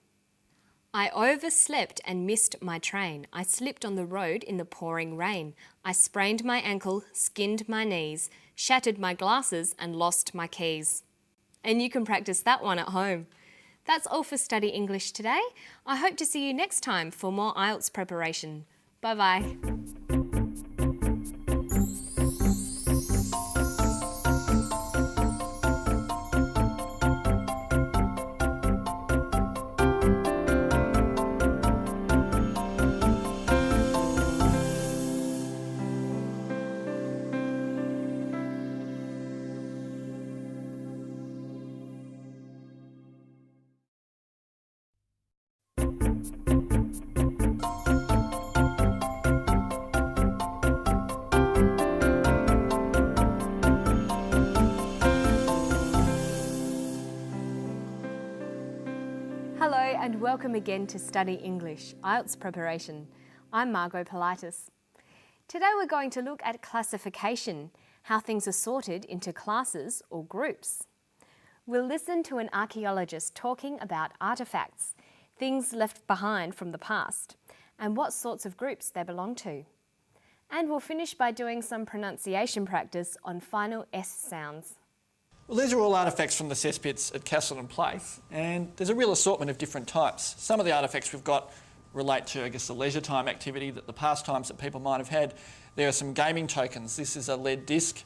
I overslept and missed my train. I slipped on the road in the pouring rain. I sprained my ankle, skinned my knees, shattered my glasses and lost my keys. And you can practice that one at home. That's all for Study English today. I hope to see you next time for more IELTS preparation. Bye-bye. Hello and welcome again to Study English, IELTS preparation. I'm Margot Politis. Today we're going to look at classification, how things are sorted into classes or groups. We'll listen to an archaeologist talking about artefacts, things left behind from the past, and what sorts of groups they belong to. And we'll finish by doing some pronunciation practice on final S sounds. Well, these are all artefacts from the cesspits at Castleton Place, and there's a real assortment of different types. Some of the artefacts we've got relate to, the leisure time activity, the pastimes that people might have had. There are some gaming tokens. This is a lead disc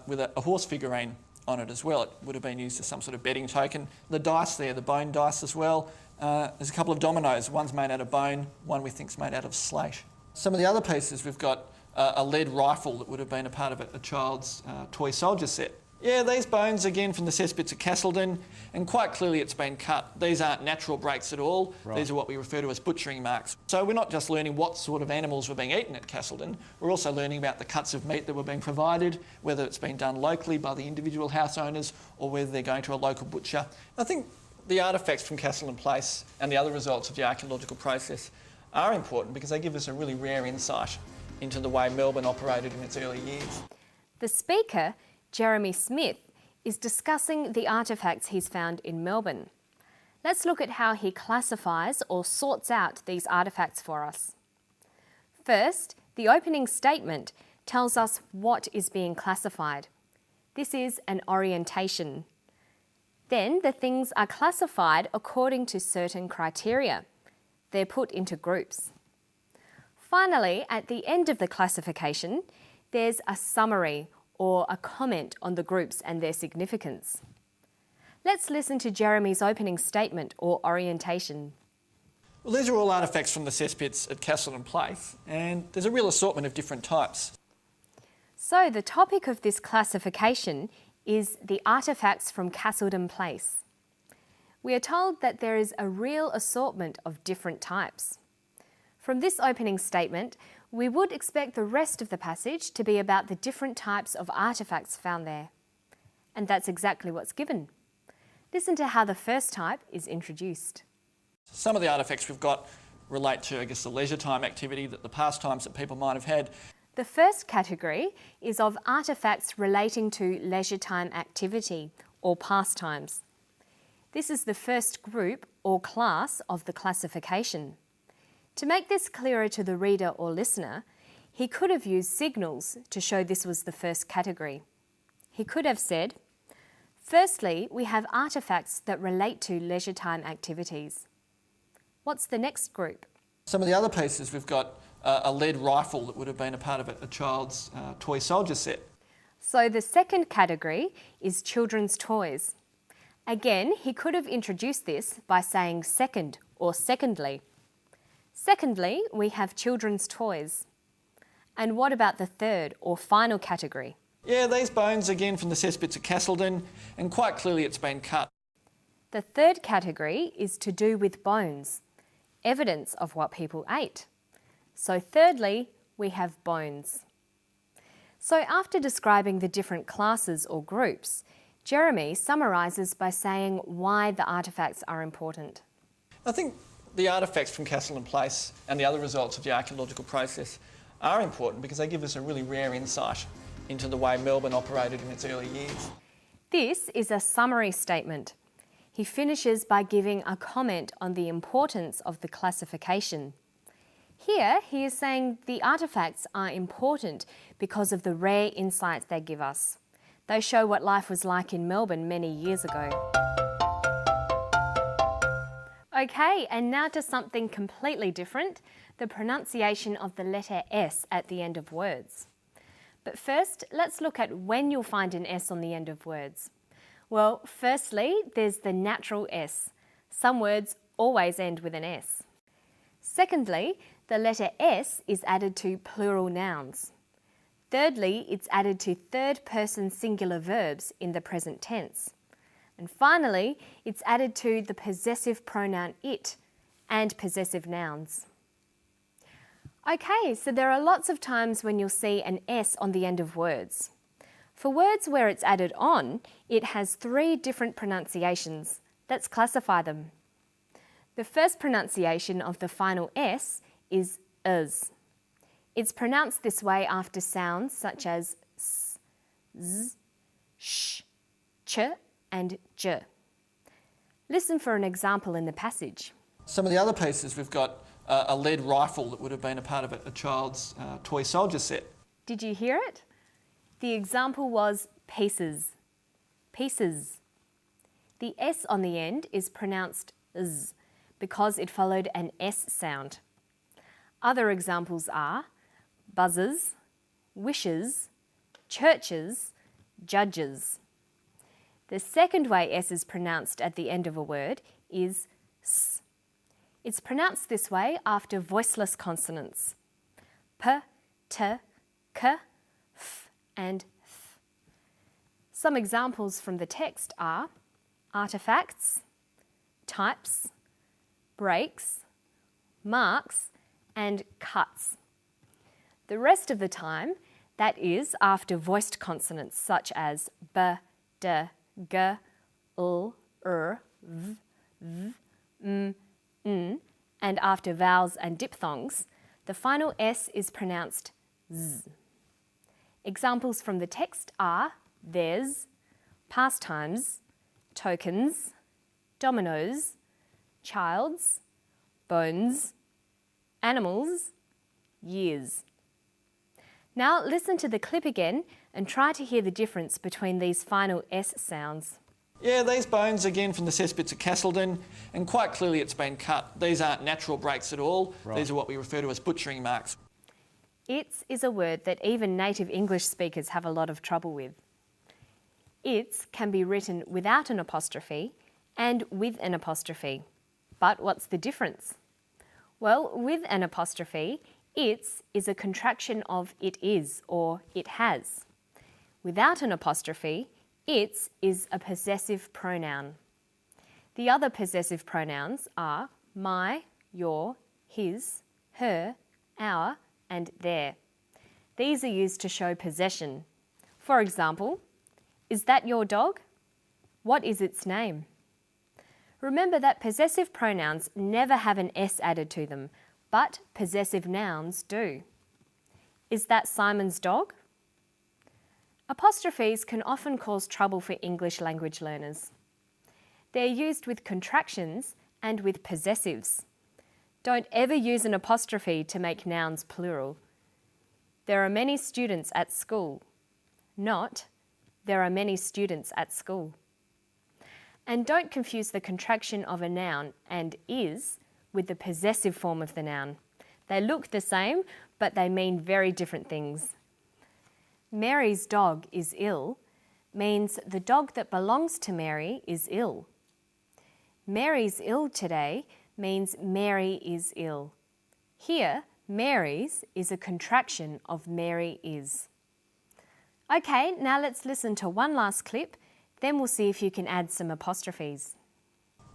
with a horse figurine on it as well. It would have been used as some sort of betting token. The dice there, the bone dice as well. There's a couple of dominoes. One's made out of bone, one we think's made out of slate. Some of the other pieces, we've got a lead rifle that would have been a part of a child's toy soldier set. Yeah, these bones again from the cesspits at Castleton, and quite clearly it's been cut. These aren't natural breaks at all. Right. These are what we refer to as butchering marks. So we're not just learning what sort of animals were being eaten at Castleton, we're also learning about the cuts of meat that were being provided, whether it's been done locally by the individual house owners or whether they're going to a local butcher. I think the artefacts from Castleton Place and the other results of the archaeological process are important because they give us a really rare insight into the way Melbourne operated in its early years. The speaker, Jeremy Smith, is discussing the artefacts he's found in Melbourne. Let's look at how he classifies or sorts out these artefacts for us. First, the opening statement tells us what is being classified. This is an orientation. Then the things are classified according to certain criteria. They're put into groups. Finally, at the end of the classification, there's a summary or a comment on the groups and their significance. Let's listen to Jeremy's opening statement or orientation. Well, these are all artefacts from the cesspits at Castleton Place, and there's a real assortment of different types. So the topic of this classification is the artefacts from Castleton Place. We are told that there is a real assortment of different types. From this opening statement, we would expect the rest of the passage to be about the different types of artefacts found there. And that's exactly what's given. Listen to how the first type is introduced. Some of the artefacts we've got relate to, the leisure time activity, the pastimes that people might have had. The first category is of artefacts relating to leisure time activity or pastimes. This is the first group or class of the classification. To make this clearer to the reader or listener, he could have used signals to show this was the first category. He could have said, firstly, we have artefacts that relate to leisure time activities. What's the next group? Some of the other pieces, we've got a lead rifle that would have been a part of a child's toy soldier set. So the second category is children's toys. Again, he could have introduced this by saying second or secondly. Secondly, we have children's toys. And what about the third or final category? Yeah, these bones again from the cesspits at Castleton, and quite clearly it's been cut. The third category is to do with bones, evidence of what people ate. So thirdly, we have bones. So after describing the different classes or groups, Jeremy summarises by saying why the artefacts are important. I think the artefacts from Castleton Place and the other results of the archaeological process are important because they give us a really rare insight into the way Melbourne operated in its early years. This is a summary statement. He finishes by giving a comment on the importance of the classification. Here, he is saying the artefacts are important because of the rare insights they give us. They show what life was like in Melbourne many years ago. Okay, and now to something completely different, the pronunciation of the letter S at the end of words. But first, let's look at when you'll find an S on the end of words. Well, firstly, there's the natural S. Some words always end with an S. Secondly, the letter S is added to plural nouns. Thirdly, it's added to third-person singular verbs in the present tense. And finally, it's added to the possessive pronoun it and possessive nouns. Okay, so there are lots of times when you'll see an S on the end of words. For words where it's added on, it has 3 different pronunciations. Let's classify them. The first pronunciation of the final S is is. It's pronounced this way after sounds such as s, z, sh, ch and j. Listen for an example in the passage. Some of the other pieces, we've got a lead rifle that would have been a part of a child's toy soldier set. Did you hear it? The example was pieces. Pieces. The S on the end is pronounced z because it followed an S sound. Other examples are buzzes, wishes, churches, judges. The second way S is pronounced at the end of a word is s. It's pronounced this way after voiceless consonants. P, t, k, f and th. Some examples from the text are artifacts, types, breaks, marks and cuts. The rest of the time, that is after voiced consonants such as b, d, g, l, v, v, n, and after vowels and diphthongs, the final S is pronounced z. Examples from the text are theirs, pastimes, tokens, dominoes, child's, bones, animals, years. Now listen to the clip again and try to hear the difference between these final S sounds. Yeah, these bones again from the cesspits of Castleton, and quite clearly it's been cut. These aren't natural breaks at all. Right. These are what we refer to as butchering marks. Its is a word that even native English speakers have a lot of trouble with. Its can be written without an apostrophe and with an apostrophe. But what's the difference? Well, with an apostrophe, its is a contraction of it is or it has. Without an apostrophe, its is a possessive pronoun. The other possessive pronouns are my, your, his, her, our, and their. These are used to show possession. For example, is that your dog? What is its name? Remember that possessive pronouns never have an S added to them, but possessive nouns do. Is that Simon's dog? Apostrophes can often cause trouble for English language learners. They're used with contractions and with possessives. Don't ever use an apostrophe to make nouns plural. There are many students at school. Not, there are many students at school. And don't confuse the contraction of a noun and is with the possessive form of the noun. They look the same, but they mean very different things. Mary's dog is ill means the dog that belongs to Mary is ill. Mary's ill today means Mary is ill. Here, Mary's is a contraction of Mary is. Okay, now let's listen to one last clip, then we'll see if you can add some apostrophes.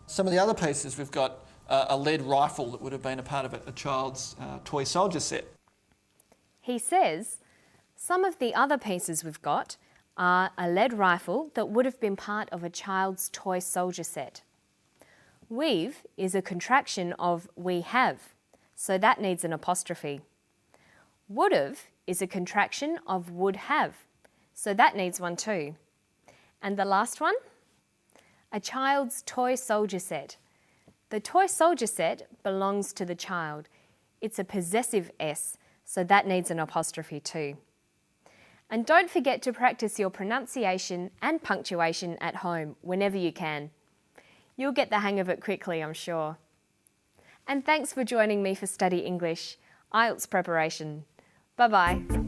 Some of the other pieces, we've got a lead rifle that would have been a part of a child's toy soldier set. He says, some of the other pieces we've got are a lead rifle that would have been part of a child's toy soldier set. We've is a contraction of we have, so that needs an apostrophe. Would've is a contraction of would have, so that needs one too. And the last one? A child's toy soldier set. The toy soldier set belongs to the child. It's a possessive S, so that needs an apostrophe too. And don't forget to practice your pronunciation and punctuation at home whenever you can. You'll get the hang of it quickly, I'm sure. And thanks for joining me for Study English, IELTS preparation. Bye-bye.